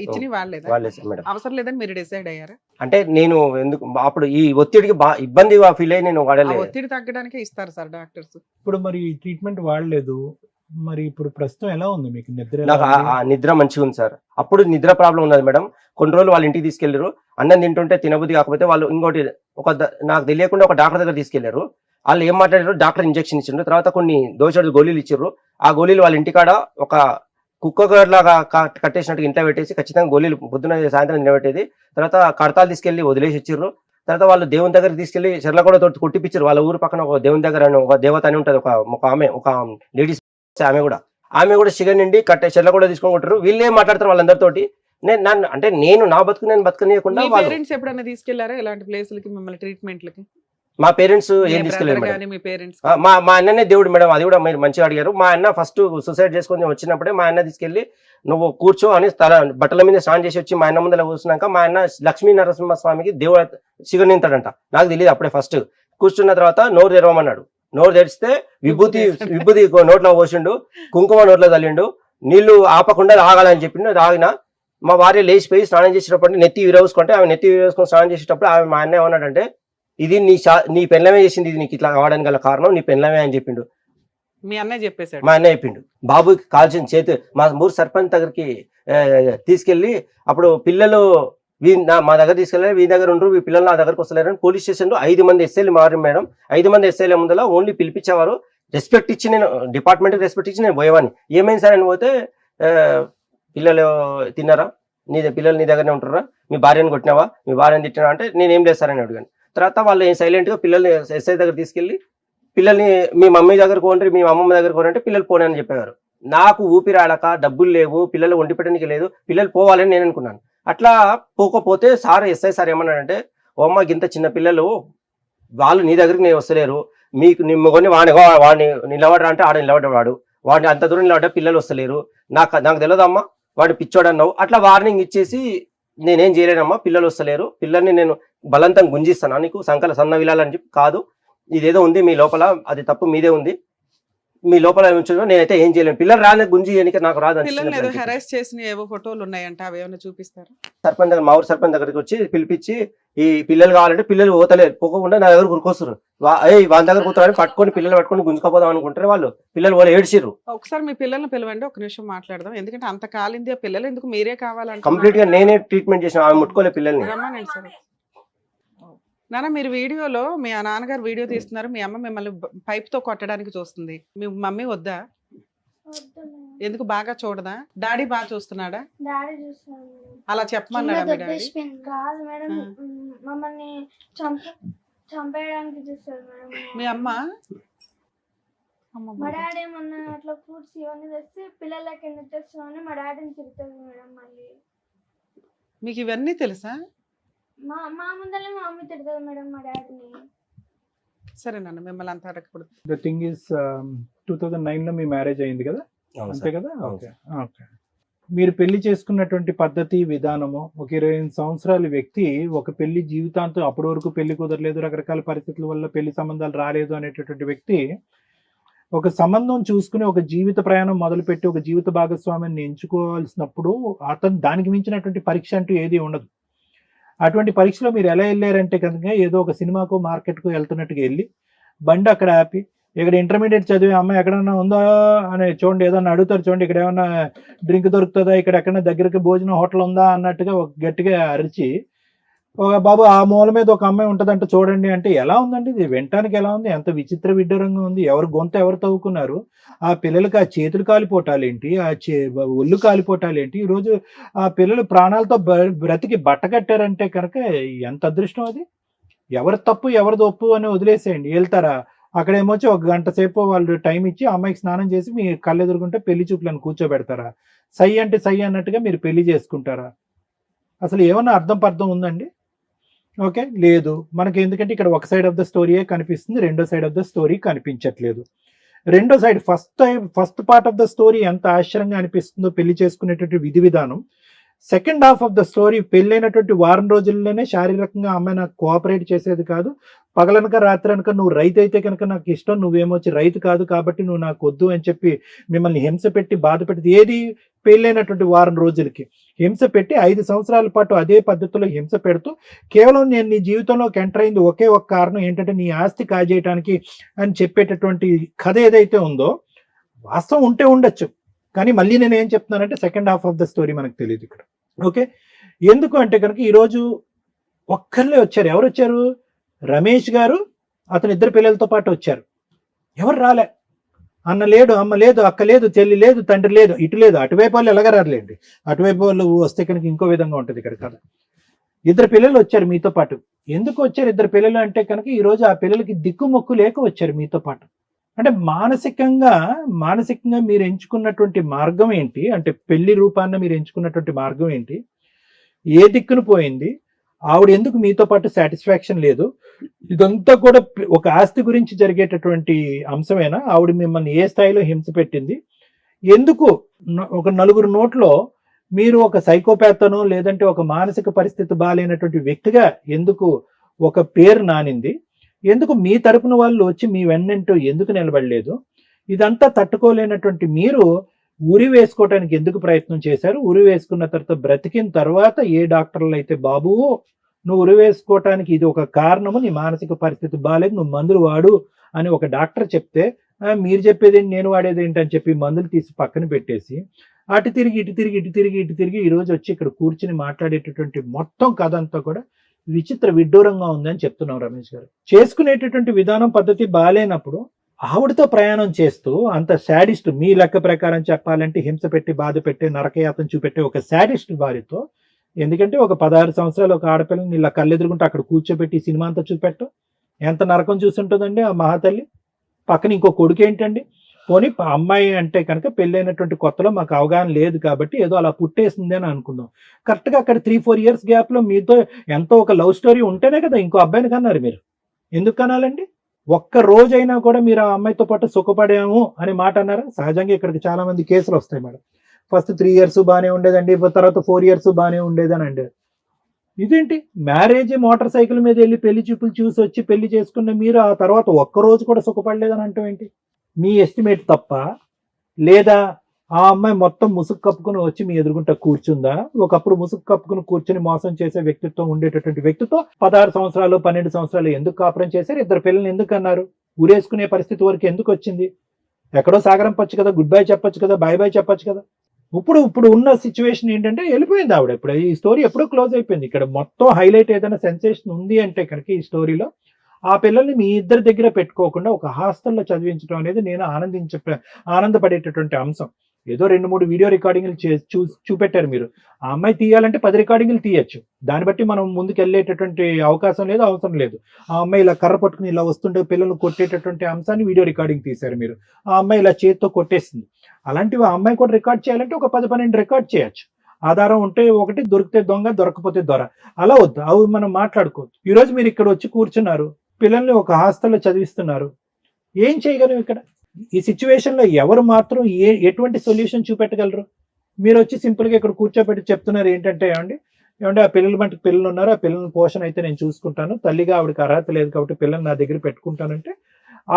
ఇచ్చి వాడలేదు మేడం. అవసరం లేదని మీరు డిసైడ్ అయ్యారా? అంటే నేను ఎందుకు అప్పుడు ఈ ఒత్తిడికి ఇబ్బంది ఫీల్ అయ్యి నేను వాడలేదు. ఒత్తిడి తగ్గడానికే ఇస్తారు సార్ డాక్టర్స్. ఇప్పుడు మరి ట్రీట్మెంట్ వాడలేదు, మరి ఇప్పుడు ప్రస్తుతం ఎలా ఉంది మీకు? నాకు నిద్ర మంచిగా ఉంది సార్. అప్పుడు నిద్ర ప్రాబ్లం ఉన్నది మేడం. కొన్ని రోజులు వాళ్ళ ఇంటికి తీసుకెళ్లారు, అన్నం తింటుంటే తినబుద్ధి కాకపోతే వాళ్ళు ఇంకోటి నాకు తెలియకుండా ఒక డాక్టర్ దగ్గర తీసుకెళ్లారు. వాళ్ళు ఏం మాట్లాడారు, డాక్టర్ ఇంజెక్షన్ ఇచ్చిండ్రు, తర్వాత కొన్ని దోషాడు గోళీలు ఇచ్చారు. ఆ గోళీలు వాళ్ళ ఇంటికాడ ఒక కుక్క లాగా కట్టేసినట్టు ఇంట్లో పెట్టేసి ఖచ్చితంగా గోళీలు పొద్దున సాయంత్రం నిలబెట్టేది. తర్వాత కడతాలు తీసుకెళ్లి వదిలేసి ఇచ్చారు. తర్వాత వాళ్ళు దేవుని దగ్గర తీసుకెళ్లి చెర్ల కూడా కొట్టిపించారు. వాళ్ళ ఊరు పక్కన ఒక దేవుని దగ్గర ఒక దేవత అని ఉంటది, ఒక లేడీస్, ఆమె కూడా షుగర్ నిండి చెర్ల కూడా తీసుకొని కొట్టారు. వీళ్ళు ఏం మాట్లాడతారు వాళ్ళందరితోటి. నేను నా బతుకు నేను బతకనీయకుండా. పేరెంట్స్ ఎప్పుడైనా తీసుకెళ్లారా ఇలాంటి ప్లేసులకి, మిమ్మల్ని ట్రీట్మెంట్లకి? మా పేరెంట్స్ ఏం తీసుకెళ్ళారు మేడం. మా అన్ననే దేవుడు మేడం, అది కూడా మీరు మంచిగా అడిగారు. మా అన్న ఫస్ట్ సూసైడ్ చేసుకొని వచ్చినప్పుడే మా అన్న తీసుకెళ్లి నువ్వు కూర్చో అని బట్టల మీద స్నానం చేసి వచ్చి మా అన్న ముందర కూర్చున్నాక మా అన్న లక్ష్మీ నరసింహస్వామికి దేవుడు షుగర్ నింతాడంట. నాకు తెలియదు అప్పుడే. ఫస్ట్ కూర్చున్న తర్వాత నోరు తెరవమన్నాడు. నోరు తెరిస్తే విభూతి నోట్లో పోసిండు, కుంకుమ నోట్లో తల్లిండు, నీళ్లు ఆపకుండా తాగాలని చెప్పిండు. తాగిన మా భార్య లేచిపోయి స్నానం చేసేటప్పుడు నెత్తి విరవసుకుంటే ఆమె నెత్తి విరవసుకొని స్నానం చేసేటప్పుడు ఆమె మా అన్న ఏమన్నాడంటే, ఇది నీ పెళ్ళమే చేసింది, ఇది నీకు ఇట్లా కావడానికి గల కారణం నీ పెళ్ళమే అని చెప్పిండు. మీ అన్నయ్య చెప్పేశాడు. మా అన్నయ్య చెప్పిండు. బాబుకి కాల్చిన చేతి మా ఊరు సర్పంచ్ దగ్గరికి తీసుకెళ్లి అప్పుడు పిల్లలు మా దగ్గర తీసుకెళ్ళారు, వీరి దగ్గర ఉండరు, ఈ పిల్లలు నా దగ్గరకు వస్తలేరని పోలీస్ స్టేషన్ లో 5 మంది ఎస్ఐలు మారు మేడం. 5 మంది ఎస్ఐల ముందర ఓన్లీ పిలిపించేవారు. రెస్పెక్ట్ ఇచ్చి నేను డిపార్ట్మెంట్ రెస్పెక్ట్ ఇచ్చి నేను పోయేవాడిని. ఏమైంది సార్ అని పోతే, పిల్లలు తిన్నారా, పిల్లలు నీ దగ్గరనే ఉంటారా, మీ భార్యను కొట్టినావా, మీ భార్యను తిట్టినా అంటే నేనేం లేదు సార్ అని అడిగాను. తర్వాత వాళ్ళు సైలెంట్ గా పిల్లల్ని ఎస్ఐ దగ్గర తీసుకెళ్లి పిల్లల్ని మీ మమ్మీ దగ్గర పోండి, మీ అమ్మమ్మ దగ్గర పోనంటే పిల్లలు పోనీ అని చెప్పేవారు. నాకు ఊపిరాడక, డబ్బులు లేవు, పిల్లలు వండి పెట్టడానికి లేదు, పిల్లలు పోవాలని నేను అనుకున్నాను. అట్లా పోకపోతే సార్ ఎస్ఐ సార్ ఏమన్నాడంటే, ఓ అమ్మ ఇంత చిన్న పిల్లలు వాళ్ళు నీ దగ్గరికి నేను వస్తలేరు, మీకు నిమ్మకొని వాడిని నిలబడరా అంటే ఆడ నిలబడ్డాడు, వాడిని అంత దూరం నిలబడ్డా పిల్లలు వస్తలేరు, నాకు తెలియదమ్మా వాడు పిచ్చోడు అన్నావు. అట్లా వార్నింగ్ ఇచ్చేసి నేనేం చేయలేనమ్మా, పిల్లలు వస్తలేరు, పిల్లల్ని నేను బలవంతం గుంజిస్తాను, నీకు సంకల సన్న విలాలని చెప్పి కాదు, ఇదేదో ఉంది మీ లోపల, అది తప్పు మీదే ఉంది, మీ లోపల ఉంచున్నా నేనైతే ఏం చేయలేను, పిల్లలు రాని గుంజి నాకు రాదు. పిల్లల్ని ఏదో హెరాస్ చేసిన ఏవో ఫోటోలు ఉన్నాయంట, అవి ఏమైనా చూపిస్తారు? సర్పంచ్ దగ్గర, మా ఊరు సర్పంచ్ దగ్గరికి వచ్చి పిలిపించి ఈ పిల్లలు కావాలంటే పిల్లలు పోతలేరు, పోకుండా నా దగ్గర గురికొస్తారు, వాళ్ళ దగ్గర కూర్చోని పట్టుకొని పిల్లలు పట్టుకొని గుంజుకోపోదాం అనుకుంటారు వాళ్ళు, పిల్లలు వాళ్ళు ఏడ్చిర్రు. ఒకసారి మీ పిల్లల్ని పిలవండి, ఒక నిమిషం మాట్లాడదాం, ఎందుకంటే అంత కాలింది ఆ పిల్లలు ఎందుకు మీరే కావాలంటే కంప్లీట్ గా నేనే ట్రీట్మెంట్ చేసిన, ఆమె ముట్టుకోలే పిల్లల్ని. రమ్మనండి సార్. నాన్న మీరు వీడియోలో మీ నాన్నగారు వీడియో తీస్తున్నారు, మీ అమ్మ మిమ్మల్ని పైప్ తో కొట్టడానికి చూస్తుంది, మీ మమ్మీ వద్దా? ఎందుకు బాగా చూడదా? డాడీ బాగా చూస్తున్నాడా? డాడీ చూస్తున్నాడు. అలా చెప్పమన్నాడా మీ డాడీ? కాదు మేడం, మమ్మల్ని చంపేయడానికి చూస్తారు మేడం. మీ అమ్మ మా డాడీ ఏమన్నా అట్లా ఫ్రూట్స్ ఇవన్నీ తెస్తే పిల్లలకి ఎందుకు తెస్తామని మా డాడీని తిరుగుతుంది మేడం. మళ్ళీ మీకు ఇవన్నీ తెలుసా? మా ముందరే మా మమ్మీ తిడుతుంది మేడం మా డాడీని. సరే నాన్న, మిమ్మల్ని అంత అడగకూడదు. ద థింగ్ ఇస్ 2009 లో మీ మ్యారేజ్ అయింది కదా, అవును అంతే సార్. కదా? అవును ఓకే ఓకే. మీరు పెళ్లి చేసుకున్నటువంటి పద్ధతి విధానము, ఒక 28 సంవత్సరాల వ్యక్తి ఒక పెళ్లి జీవితాంతం, అప్పటి వరకు పెళ్లి కుదరలేదు, రకరకాల పరిస్థితుల వల్ల పెళ్లి సంబంధాలు రాలేదు అనేటటువంటి వ్యక్తి ఒక సంబంధం చూసుకుని ఒక జీవిత ప్రయాణం మొదలుపెట్టి ఒక జీవిత భాగస్వామిని ఎంచుకోవాల్సినప్పుడు అతను దానికి మించినటువంటి పరీక్ష అంటూ ఏది ఉండదు. అటువంటి పరీక్షలో మీరు ఎలా వెళ్ళారంటే కనుక ఏదో ఒక సినిమాకు మార్కెట్కు వెళ్తున్నట్టుగా వెళ్ళి బండి అక్కడ ఆపి, ఇక్కడ ఇంటర్మీడియట్ చదివే అమ్మాయి ఎక్కడన్నా ఉందా అని చూడండి, ఏదన్నా అడుగుతారు చూడండి, ఇక్కడ ఏమన్నా డ్రింక్ దొరుకుతుందా, ఇక్కడ ఎక్కడన్నా దగ్గరికి భోజనం హోటల్ ఉందా అన్నట్టుగా ఒక గట్టిగా అరిచి, ఒక బాబు ఆ మూల మీద ఒక అమ్మాయి ఉంటుందంటే చూడండి అంటే ఎలా ఉందండి ఇది? వినటానికి ఎలా ఉంది? ఎంత విచిత్ర విడ్డూరంగా ఉంది. ఎవరు గొంత ఎవరు తవ్వుకున్నారు? ఆ పిల్లలకి ఆ చేతులు కాలిపోటాలేంటి, ఒళ్ళు కాలిపోటాలేంటి? ఈరోజు ఆ పిల్లలు ప్రాణాలతో బ్రతికి బట్ట కట్టారంటే కనుక ఎంత అదృష్టం అది. ఎవరి తప్పు ఎవరిది ఒప్పు అని వదిలేసేయండి, వెళ్తారా అక్కడేమొచ్చి ఒక గంట సేపు వాళ్ళు టైం ఇచ్చి అమ్మాయికి స్నానం చేసి మీ కళ్ళు ఎదురుకుంటే పెళ్లి చూపులను కూర్చోబెడతారా? సై అంటే సై అన్నట్టుగా మీరు పెళ్లి చేసుకుంటారా? అసలు ఏమన్నా అర్థం పర్థం ఉందండి? ఓకే, లేదు మనకి. ఎందుకంటే ఇక్కడ ఒక సైడ్ ఆఫ్ ద స్టోరీయే కనిపిస్తుంది, రెండో సైడ్ ఆఫ్ ద స్టోరీ కనిపించట్లేదు. రెండో side first part of the story ఎంత ఆశ్చర్యంగా అనిపిస్తుందో పెళ్లి చేసుకునేటువంటి విధి విధానం. Second half of the story పెళ్ళైనటువంటి వారం రోజుల్లోనే శారీరకంగా అమ్మాయి నాకు కోఆపరేట్ చేసేది కాదు, పగలనక రాత్రి అనక నువ్వు రైతు అయితే కనుక నాకు ఇష్టం, నువ్వేమొచ్చి రైతు కాదు కాబట్టి నువ్వు నాకు వద్దు అని చెప్పి మిమ్మల్ని హింస పెట్టి బాధ పెట్టి, ఏది పెళ్ళైనటువంటి వారం రోజులకి హింస పెట్టి 5 సంవత్సరాల పాటు అదే పద్ధతిలో హింస పెడుతూ కేవలం నేను నీ జీవితంలోకి ఎంటర్ అయింది ఒకే ఒక కారణం ఏంటంటే నీ ఆస్తి కాజేయటానికి అని చెప్పేటటువంటి కథ ఏదైతే ఉందో వాస్తవం ఉంటే ఉండొచ్చు, కానీ మళ్ళీ నేను ఏం చెప్తున్నానంటే second half of the story మనకు తెలియదు ఇక్కడ. ఓకే, ఎందుకు అంటే కనుక ఈరోజు ఒక్కర్లే వచ్చారు. ఎవరు వచ్చారు? రమేష్ గారు అతని 2 పిల్లలతో పాటు వచ్చారు. ఎవరు రాలే. అన్న లేడు, అమ్మ లేదు, అక్క లేదు, చెల్లి లేదు, తండ్రి లేదు, ఇటు లేదు. అటువైపు వాళ్ళు ఎలాగరారులేండి, అటువైపు వాళ్ళు వస్తే కనుక ఇంకో విధంగా ఉంటుంది ఇక్కడ కదా. 2 పిల్లలు వచ్చారు మీతో పాటు. ఎందుకు వచ్చారు 2 పిల్లలు అంటే కనుక ఈరోజు ఆ పిల్లలకి దిక్కుమొక్కు లేక వచ్చారు మీతో పాటు. అంటే మానసికంగా మీరు ఎంచుకున్నటువంటి మార్గం ఏంటి, అంటే పెళ్లి రూపాన్ని మీరు ఎంచుకున్నటువంటి మార్గం ఏంటి, ఏ దిక్కును పోయింది, ఆవిడ ఎందుకు మీతో పాటు సాటిస్ఫాక్షన్ లేదు, ఇదంతా కూడా ఒక ఆస్తి గురించి జరిగేటటువంటి అంశమేనా? ఆవిడ మిమ్మల్ని ఏ స్థాయిలో హింస పెట్టింది, ఎందుకు ఒక 4 నోట్లో మీరు ఒక సైకోపాతనో లేదంటే ఒక మానసిక పరిస్థితి బాగాలేనటువంటి వ్యక్తిగా ఎందుకు ఒక పేరు నానింది, ఎందుకు మీ తరపున వాళ్ళు వచ్చి మీ వెన్నంటూ ఎందుకు నిలబడలేదు, ఇదంతా తట్టుకోలేనటువంటి మీరు ఉరి వేసుకోవటానికి ఎందుకు ప్రయత్నం చేశారు? ఉరి వేసుకున్న తర్వాత బ్రతికిన తర్వాత ఏ డాక్టర్లు అయితే బాబు నువ్వు ఉరి వేసుకోవటానికి ఇది ఒక కారణము, నీ మానసిక పరిస్థితి బాగాలేదు, నువ్వు మందులు వాడు అని ఒక డాక్టర్ చెప్తే మీరు చెప్పేది నేను వాడేది ఏంటని చెప్పి మందులు తీసి పక్కన పెట్టేసి అటు తిరిగి ఇటు తిరిగి ఇటు తిరిగి ఇటు తిరిగి ఈరోజు వచ్చి ఇక్కడ కూర్చుని మాట్లాడేటటువంటి మొత్తం కథ అంతా కూడా విచిత్ర విడ్డూరంగా ఉందని చెప్తున్నాం రమేష్ గారు. చేసుకునేటటువంటి విధానం పద్ధతి బాగాలేనప్పుడు ఆవిడతో ప్రయాణం చేస్తూ అంత శాడిస్ట్, మీ లెక్క ప్రకారం చెప్పాలంటే హింస పెట్టి బాధ పెట్టి నరకయాతన చూపెట్టే ఒక శాడిస్ట్ భార్యతో, ఎందుకంటే ఒక 16 సంవత్సరాలు ఒక ఆడపిల్లని ఇలా కళ్ళెదురుకుంటే అక్కడ కూర్చోబెట్టి సినిమా అంతా చూపెట్టం ఎంత నరకం చూస్తుంటుందండి ఆ మహాతల్లి. పక్కన ఇంకో కొడుకు ఏంటండి? పోనీ అమ్మాయి అంటే కనుక పెళ్ళైనటువంటి కొత్తలో మాకు అవగాహన లేదు కాబట్టి ఏదో అలా పుట్టేసింది అని అనుకుందాం. కరెక్ట్గా అక్కడ 3-4 ఇయర్స్ గ్యాప్లో మీతో ఎంతో ఒక లవ్ స్టోరీ ఉంటేనే కదా ఇంకో అబ్బాయిని కన్నారు మీరు. ఎందుకు కనాలండి? ఒక్క రోజైనా కూడా మీరు ఆ అమ్మాయితో పాటు సుఖపడాము అనే మాట అన్నారా? సహజంగా ఇక్కడికి చాలా మంది కేసులు వస్తాయి మేడం. ఫస్ట్ 3 ఇయర్స్ బాగానే ఉండేదండి, తర్వాత 4 ఇయర్స్ బాగానే ఉండేదని అండి. ఇదేంటి మ్యారేజ్ మోటార్ సైకిల్ మీద వెళ్ళి పెళ్లి చూపులు చూసి వచ్చి పెళ్లి చేసుకున్న మీరు ఆ తర్వాత ఒక్కరోజు కూడా సుఖపడలేదని అంటాం ఏంటి? మీ ఎస్టిమేట్ తప్ప, లేదా ఆ అమ్మాయి మొత్తం ముసుగు కప్పుకుని వచ్చి మీ ఎదురుగుంట కూర్చుందా? ఒకప్పుడు ముసుగు కప్పుకుని కూర్చుని మోసం చేసే వ్యక్తిత్వం ఉండేటటువంటి వ్యక్తితో 16 సంవత్సరాలు 12 సంవత్సరాలు ఎందుకు కాపురం చేశారు? 2 పిల్లల్ని ఎందుకు అన్నారు? ఊరేసుకునే పరిస్థితి వరకు ఎందుకు వచ్చింది? ఎక్కడో సాగరం పచ్చు కదా, గుడ్ బై చెప్పొచ్చు కదా, బై బై చెప్పొచ్చు కదా. ఇప్పుడు ఉన్న సిచ్యువేషన్ ఏంటంటే వెళ్ళిపోయింది ఆవిడ. ఇప్పుడు ఈ స్టోరీ ఎప్పుడో క్లోజ్ అయిపోయింది. ఇక్కడ మొత్తం హైలైట్ ఏదైనా సెన్సేషన్ ఉంది అంటే కనుక ఈ స్టోరీలో ఆ పిల్లల్ని మీ ఇద్దరి దగ్గర పెట్టుకోకుండా ఒక హాస్టల్లో చదివించడం అనేది నేను ఆనందపడేటటువంటి అంశం. ఏదో 2-3 వీడియో రికార్డింగ్లు చూపెట్టారు మీరు. ఆ అమ్మాయి తీయాలంటే 10 రికార్డింగ్లు తీయచ్చు. దాన్ని బట్టి మనం ముందుకు వెళ్ళేటటువంటి అవకాశం లేదు, అవసరం లేదు. ఆ అమ్మాయి ఇలా కర్ర పట్టుకుని ఇలా వస్తుంటే పిల్లలు కొట్టేటటువంటి అంశాన్ని వీడియో రికార్డింగ్ తీశారు మీరు. ఆ అమ్మాయి ఇలా చేతితో కొట్టేస్తుంది. అలాంటివి ఆ అమ్మాయి కూడా రికార్డ్ చేయాలంటే ఒక 10-12 రికార్డ్ చేయొచ్చు. ఆధారం ఉంటే ఒకటి, దొరికితే దొంగ, దొరకపోతే దొర. అలా వద్దు, అవి మనం మాట్లాడుకోవద్దు. ఈరోజు మీరు ఇక్కడ వచ్చి కూర్చున్నారు, పిల్లల్ని ఒక హాస్టల్లో చదివిస్తున్నారు. ఏం చేయగలం ఇక్కడ? ఈ సిచ్యువేషన్లో ఎవరు మాత్రం ఎటువంటి సొల్యూషన్ చూపెట్టగలరు? మీరు వచ్చి సింపుల్గా ఇక్కడ కూర్చోబెట్టి చెప్తున్నారు ఏంటంటే, ఏమంటే ఆ పిల్లల మటుకు పిల్లలు ఉన్నారు, ఆ పిల్లల పోషణ అయితే నేను చూసుకుంటాను, తల్లిగా ఆవిడకి అర్హత లేదు కాబట్టి పిల్లల్ని నా దగ్గర పెట్టుకుంటానంటే,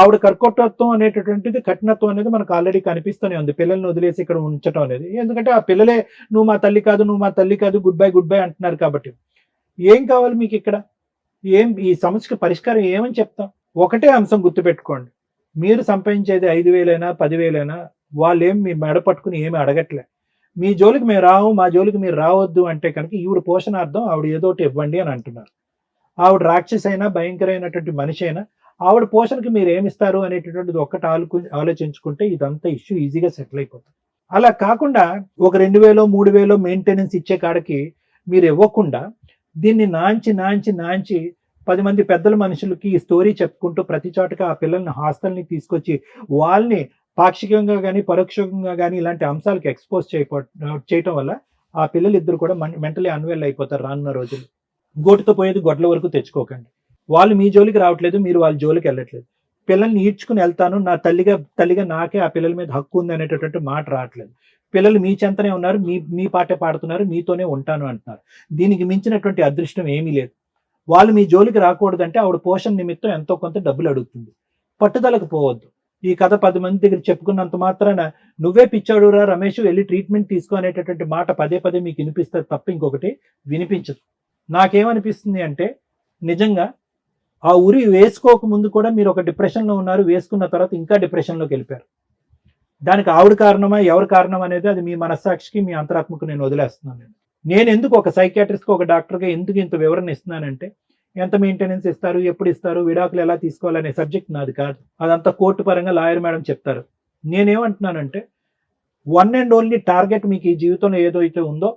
ఆవిడ కర్కటత్వం అనేటటువంటిది, కఠినత్వం అనేది మనకు ఆల్రెడీ కనిపిస్తూనే ఉంది. పిల్లల్ని వదిలేసి ఇక్కడ ఉంచడం అనేది. ఎందుకంటే ఆ పిల్లలే నువ్వు మా తల్లి కాదు, నువ్వు మా తల్లి కాదు, గుడ్ బై అంటున్నారు కాబట్టి. ఏం కావాలి మీకు ఇక్కడ? ఈ సమస్యకి పరిష్కారం ఏమని చెప్తాం? ఒకటే అంశం గుర్తుపెట్టుకోండి, మీరు సంపాదించేది 5,000 10,000, వాళ్ళేం మీ మెడ పట్టుకుని ఏమి అడగట్లే. మీ జోలికి మేము రావు, మా జోలికి మీరు రావద్దు అంటే కనుక ఈవిడ పోషణార్థం ఆవిడ ఏదో ఒకటి ఇవ్వండి అని అంటున్నారు. ఆవిడ రాక్షసి అయినా, భయంకరమైనటువంటి మనిషి అయినా, ఆవిడ పోషణకి మీరు ఏమిస్తారు అనేటటువంటిది ఒక్కటి ఆలోచించుకుంటే ఇదంతా ఇష్యూ ఈజీగా సెటిల్ అయిపోతుంది. అలా కాకుండా ఒక 2,000 3,000 మెయింటెనెన్స్ ఇచ్చే కాడకి మీరు ఇవ్వకుండా దీన్ని నాంచి 10 మంది పెద్దల మనుషులకి ఈ స్టోరీ చెప్పుకుంటూ ప్రతి చోటగా ఆ పిల్లల్ని హాస్టల్ని తీసుకొచ్చి వాళ్ళని పాక్షికంగా కానీ పరోక్షంగా కానీ ఇలాంటి అంశాలకు ఎక్స్పోజ్ చేయటం వల్ల ఆ పిల్లలు ఇద్దరు కూడా మెంటలీ అన్వెల్ అయిపోతారు రానున్న రోజులు. గోటుతో పోయేది గొడ్ల వరకు తెచ్చుకోకండి. వాళ్ళు మీ జోలికి రావట్లేదు, మీరు వాళ్ళ జోలికి వెళ్ళట్లేదు. పిల్లల్ని ఈడ్చుకుని వెళ్తాను, నా తల్లిగా నాకే ఆ పిల్లల మీద హక్కు ఉంది అనేటటువంటి మాట రావట్లేదు. పిల్లలు మీ చెంతనే ఉన్నారు, మీ పాటే పాడుతున్నారు, మీతోనే ఉంటాను అంటున్నారు. దీనికి మించినటువంటి అదృష్టం ఏమీ లేదు. వాళ్ళు మీ జోలికి రాకూడదంటే ఆవిడ పోషణ నిమిత్తం ఎంతో కొంత డబ్బులు అడుగుతుంది. పట్టుదలకు పోవద్దు. ఈ కథ 10 మంది దగ్గర చెప్పుకున్నంత మాత్రాన నువ్వే పిచ్చాడురా రమేష్, వెళ్ళి ట్రీట్మెంట్ తీసుకో అనేటటువంటి మాట పదే మీకు వినిపిస్తుంది తప్ప ఇంకొకటి వినిపించదు. నాకేమనిపిస్తుంది అంటే, నిజంగా ఆ ఉరి వేసుకోక ముందు కూడా మీరు ఒక డిప్రెషన్లో ఉన్నారు, వేసుకున్న తర్వాత ఇంకా డిప్రెషన్లోకి వెళ్ళిపోయారు. దానికి ఆవిడ కారణమా, ఎవరు కారణం అనేది అది మీ మనస్సాక్షికి, మీ అంతరాత్మకు నేను వదిలేస్తున్నాను. నేను ఎందుకు ఒక సైకియాట్రిస్ట్కి, ఒక డాక్టర్గా ఎందుకు ఇంత వివరణ ఇస్తున్నానంటే, ఎంత మెయింటెనెన్స్ ఇస్తారు, ఎప్పుడు ఇస్తారు, విడాకులు ఎలా తీసుకోవాలనే సబ్జెక్ట్ నాది కాదు. అదంతా కోర్టు పరంగా లాయర్ మేడం చెప్తారు. నేనేమంటున్నానంటే, వన్ అండ్ ఓన్లీ టార్గెట్ మీకు ఈ జీవితంలో ఏదో అయితే ఉందో,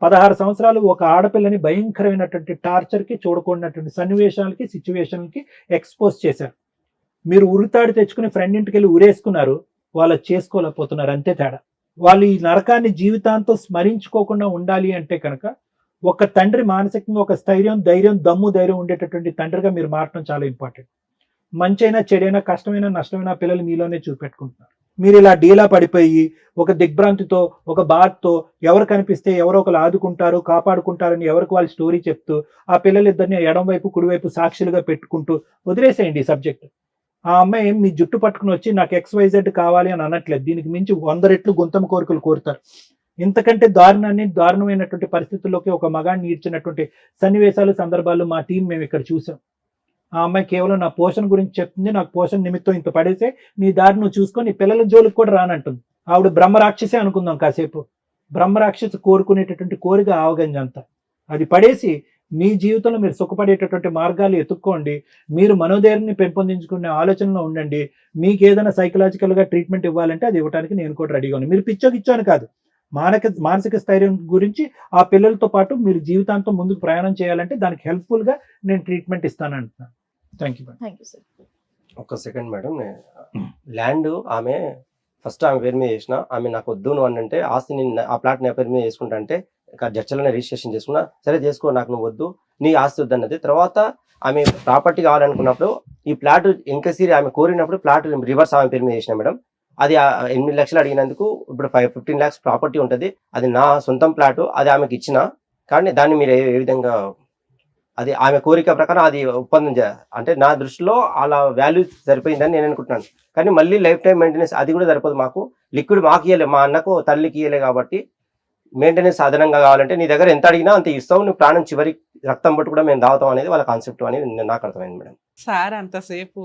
16 సంవత్సరాలు ఒక ఆడపిల్లని భయంకరమైనటువంటి టార్చర్కి, చూడకూడనటువంటి సన్నివేశాలకి, సిచ్యువేషన్కి ఎక్స్పోజ్ చేశారు. మీరు ఉరితాడు తెచ్చుకుని ఫ్రెండ్ ఇంటికి వెళ్ళి ఉరేసుకున్నారు, వాళ్ళు చేసుకోలేకపోతున్నారు, అంతే తేడా. వాళ్ళు ఈ నరకాన్ని జీవితాంతం స్మరించుకోకుండా ఉండాలి అంటే కనుక ఒక తండ్రి మానసికంగా ఒక స్థైర్యం, ధైర్యం, ధైర్యం ఉండేటటువంటి తండ్రిగా మీరు మారటం చాలా ఇంపార్టెంట్. మంచైనా చెడైనా, కష్టమైనా నష్టమైనా పిల్లలు మీలోనే చూపెట్టుకుంటున్నారు. మీరు ఇలా డీలా పడిపోయి ఒక దిగ్భ్రాంతితో, ఒక బాధతో, ఎవరు కనిపిస్తే ఎవరో ఒకరు ఆదుకుంటారు, కాపాడుకుంటారని ఎవరికి వాళ్ళు స్టోరీ చెప్తూ ఆ పిల్లలిద్దరిని ఎడం వైపు కుడివైపు సాక్షులుగా పెట్టుకుంటూ వదిలేసేయండి ఈ సబ్జెక్ట్. ఆ అమ్మాయి మీ జుట్టు పట్టుకుని వచ్చి నాకు XYZ కావాలి అని అనట్లేదు. దీనికి మించి 100 రెట్లు గుంతమ కోరికలు కోరుతారు. ఇంతకంటే దారుణమైనటువంటి పరిస్థితుల్లోకి ఒక మగాన్ని ఈడ్చినటువంటి సన్నివేశాలు, సందర్భాలు మా టీం మేము ఇక్కడ చూసాం. ఆ అమ్మాయి కేవలం నా పోషణ గురించి చెప్తుంది, నాకు పోషణ నిమిత్తం ఇంత పడేసే, నీ దారి నువ్వు చూసుకొని నీ పిల్లల జోలికి కూడా రానంటుంది. ఆవిడ బ్రహ్మరాక్షసే అనుకుందాం కాసేపు. బ్రహ్మరాక్షసి కోరుకునేటటువంటి కోరిక ఆవగంజంతా. అది పడేసి మీ జీవితంలో మీరు సుఖపడేటటువంటి మార్గాలు ఎత్తుక్కోండి. మీరు మనోధైర్యాన్ని పెంపొందించుకునే ఆలోచనలో ఉండండి. మీకు ఏదైనా సైకలాజికల్గా ట్రీట్మెంట్ ఇవ్వాలంటే అది ఇవ్వడానికి నేను కూడా రెడీగా ఉన్నాను. మీరు పిచ్చోకిచ్చాను కాదు, మానసిక స్థైర్యం గురించి ఆ పిల్లలతో పాటు మీరు జీవితాంతం ముందుకు ప్రయాణం చేయాలంటే దానికి హెల్ప్ఫుల్గా నేను ట్రీట్మెంట్ ఇస్తాను అంటున్నాను. Thank you sir. ఒక సెకండ్ మేడం, ల్యాండ్ ఆమె ఫస్ట్ ఆమె పేరు మీద చేసిన, ఆమె నాకు వద్దు నువ్వు అంటే ఆస్తి నేను ఆ ప్లాట్ నా పేరు మీద చేసుకుంటా అంటే జడ్చలోనే రిజిస్ట్రేషన్ చేసుకున్నా, సరే చేసుకో నాకు నువ్వు వద్దు నీ ఆస్తి వద్దు అన్నది. తర్వాత ఆమె ప్రాపర్టీ కావాలనుకున్నప్పుడు ఈ ప్లాట్ ఇంకసీరి ఆమె కోరినప్పుడు ప్లాట్ రివర్స్ ఆమె పేరు మీద చేసిన మేడం. అది 8 లక్షలు అడిగినందుకు ఇప్పుడు 15 lakhs ప్రాపర్టీ ఉంటుంది, అది నా సొంతం ప్లాట్, అది ఆమెకి ఇచ్చిన. కానీ దాన్ని మీరు ఏ విధంగా, అది ఆమె కోరిక ప్రకారం అది ఒప్పందం అంటే నా దృష్టిలో అలా వాల్యూ సరిపోయిందని నేను అనుకుంటున్నాను. కానీ మళ్ళీ లైఫ్ టైం మెయింటెనెన్స్ అది కూడా సరిపోదు, మాకు లిక్విడ్ మాకు ఇయ్యలే, మా అన్నకు తల్లికి ఇయ్యలే. కాబట్టి మెయింటెనెన్స్ అదనంగా కావాలంటే నీ దగ్గర ఎంత అడిగినా అంత ఇస్తావు, నువ్వు ప్రాణం చివరి రక్తం పట్టు కూడా మేము దావుతాం అనేది వాళ్ళ కాన్సెప్ట్ అనేది నాకు అర్థమైంది మేడం. సార్ అంతసేపు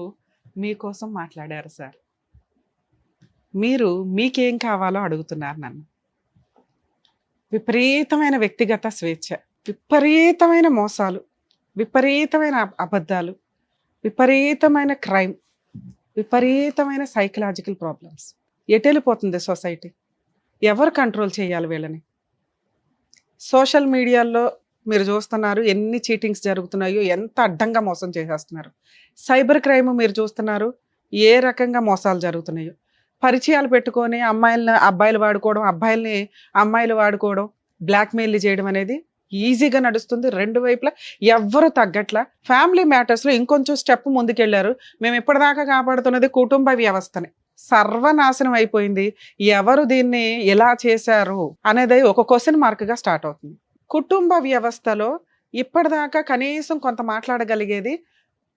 మీకోసం మాట్లాడారు సార్, మీరు మీకేం కావాలో అడుగుతున్నారు నన్ను. విపరీతమైన వ్యక్తిగత స్వేచ్ఛ, విపరీతమైన మోసాలు, విపరీతమైన అబద్ధాలు, విపరీతమైన క్రైమ్, విపరీతమైన సైకలాజికల్ ప్రాబ్లమ్స్. ఎటెళ్ళిపోతుంది సొసైటీ? ఎవరు కంట్రోల్ చేయాలి వీళ్ళని? సోషల్ మీడియాలో మీరు చూస్తున్నారు ఎన్ని చీటింగ్స్ జరుగుతున్నాయో, ఎంత అడ్డంగా మోసం చేసేస్తున్నారు. సైబర్ క్రైమ్ మీరు చూస్తున్నారు ఏ రకంగా మోసాలు జరుగుతున్నాయో. పరిచయాలు పెట్టుకొని అమ్మాయిలని అబ్బాయిలు వాడుకోవడం, అబ్బాయిల్ని అమ్మాయిలు వాడుకోవడం, బ్లాక్మెయిల్ చేయడం అనేది ఈజీగా నడుస్తుంది. రెండు వైపులా ఎవ్వరు తగ్గట్ల. ఫ్యామిలీ మ్యాటర్స్లో ఇంకొంచెం స్టెప్ ముందుకెళ్లారు. మేము ఇప్పటిదాకా కాపాడుతున్నది కుటుంబ వ్యవస్థని, సర్వనాశనం అయిపోయింది. ఎవరు దీన్ని ఎలా చేశారు అనేది ఒక క్వశ్చన్ మార్క్గా స్టార్ట్ అవుతుంది. కుటుంబ వ్యవస్థలో ఇప్పటిదాకా కనీసం కొంత మాట్లాడగలిగేది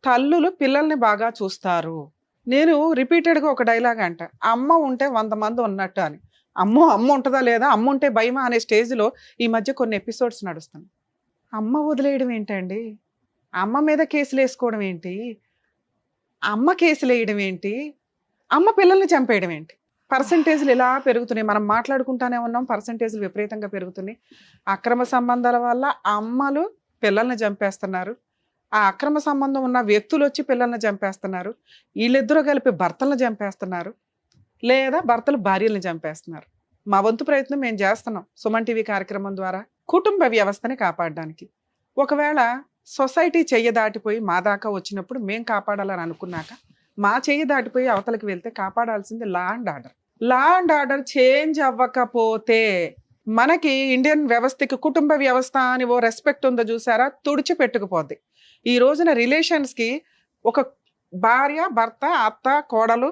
తల్లులు పిల్లల్ని బాగా చూస్తారు. నేను రిపీటెడ్గా ఒక డైలాగ్ అంట, అమ్మ ఉంటే 100 మంది ఉన్నట్టు అని. అమ్మ ఉంటుందా లేదా, అమ్మ ఉంటే భయమా అనే స్టేజ్లో ఈ మధ్య కొన్ని ఎపిసోడ్స్ నడుస్తున్నాయి. అమ్మ వదిలేయడం ఏంటండి, అమ్మ మీద కేసులు వేసుకోవడం ఏంటి, అమ్మ కేసులు వేయడం ఏంటి, అమ్మ పిల్లల్ని చంపేయడం ఏంటి? పర్సంటేజ్లు ఇలా పెరుగుతున్నాయి. మనం మాట్లాడుకుంటానే ఉన్నాం, పర్సంటేజ్లు విపరీతంగా పెరుగుతున్నాయి. అక్రమ సంబంధాల వల్ల అమ్మలు పిల్లల్ని చంపేస్తున్నారు, ఆ అక్రమ సంబంధం ఉన్న వ్యక్తులు వచ్చి పిల్లల్ని చంపేస్తున్నారు, వీళ్ళిద్దరూ కలిపి భర్తలను చంపేస్తున్నారు, లేదా భర్తలు భార్యలను చంపేస్తున్నారు. మా వంతు ప్రయత్నం మేము చేస్తున్నాం సుమన్ టీవీ కార్యక్రమం ద్వారా కుటుంబ వ్యవస్థని కాపాడడానికి. ఒకవేళ సొసైటీ చెయ్యి దాటిపోయి మా దాకా వచ్చినప్పుడు మేము కాపాడాలని అనుకున్నాక మా చెయ్యి దాటిపోయి అవతలకి వెళ్తే కాపాడాల్సింది law and order. Law and order change అవ్వకపోతే మనకి ఇండియన్ వ్యవస్థకి కుటుంబ వ్యవస్థ అని ఓ రెస్పెక్ట్ ఉందో చూసారా, తుడిచిపెట్టుకుపోద్ది. ఈ రోజున రిలేషన్స్కి ఒక భార్య, భర్త, అత్త, కోడలు,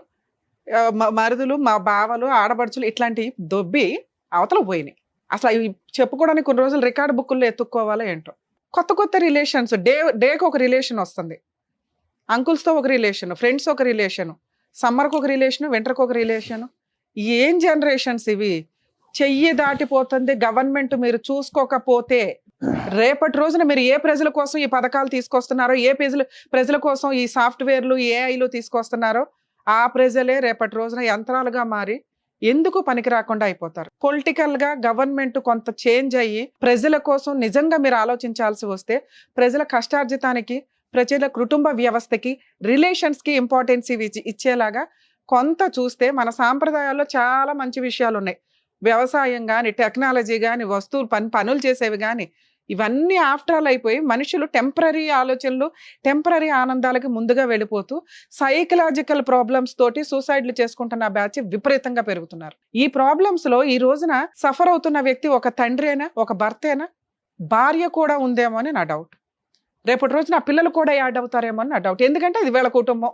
మరుదులు, మా బావలు, ఆడబడుచులు ఇట్లాంటివి దొబ్బి అవతల పోయినాయి. అసలు అవి చెప్పుకోవడానికి కొన్ని రోజులు రికార్డు బుక్కుల్లో ఎత్తుక్కోవాలో ఏంటో. కొత్త కొత్త రిలేషన్స్, డేకి ఒక రిలేషన్ వస్తుంది. అంకుల్స్తో ఒక రిలేషను, ఫ్రెండ్స్ ఒక రిలేషను, సమ్మర్కి ఒక రిలేషను, వింటర్కి ఒక రిలేషను. ఏం జనరేషన్స్ ఇవి? చెయ్యి దాటిపోతుంది గవర్నమెంట్ మీరు చూసుకోకపోతే. రేపటి రోజున మీరు ఏ ప్రజల కోసం ఈ పథకాలు తీసుకొస్తున్నారో, ఏ ప్రజల కోసం ఈ సాఫ్ట్వేర్లు, ఏఐలు తీసుకొస్తున్నారో ఆ ప్రజలే రేపటి రోజున యంత్రాలుగా మారి ఎందుకు పనికి రాకుండా అయిపోతారు. పొలిటికల్గా గవర్నమెంట్ కొంత చేంజ్ అయ్యి ప్రజల కోసం నిజంగా మీరు ఆలోచించాల్సి వస్తే, ప్రజల కష్టార్జితానికి, ప్రజల కుటుంబ వ్యవస్థకి, రిలేషన్స్కి ఇంపార్టెన్స్ ఇచ్చేలాగా కొంత చూస్తే మన సాంప్రదాయాల్లో చాలా మంచి విషయాలు ఉన్నాయి. వ్యవసాయం కానీ, టెక్నాలజీ కానీ, పనులు చేసేవి కానీ, ఇవన్నీ ఆఫ్టర్ ఆల్ అయిపోయి మనుషులు టెంపరీ ఆలోచనలు, టెంపరీ ఆనందాలకి ముందుగా వెళ్ళిపోతూ సైకలాజికల్ ప్రాబ్లమ్స్ తోటి సూసైడ్లు చేసుకుంటున్న బ్యాచ్ విపరీతంగా పెరుగుతున్నారు. ఈ ప్రాబ్లమ్స్లో ఈ రోజున సఫర్ అవుతున్న వ్యక్తి ఒక తండ్రి అయినా, ఒక భర్త అయినా, భార్య కూడా ఉందేమో అని నా డౌట్. రేపటి రోజున ఆ పిల్లలు కూడా యాడ్ అవుతారేమో అని నా డౌట్. ఎందుకంటే ఇది వీళ్ళ కుటుంబం,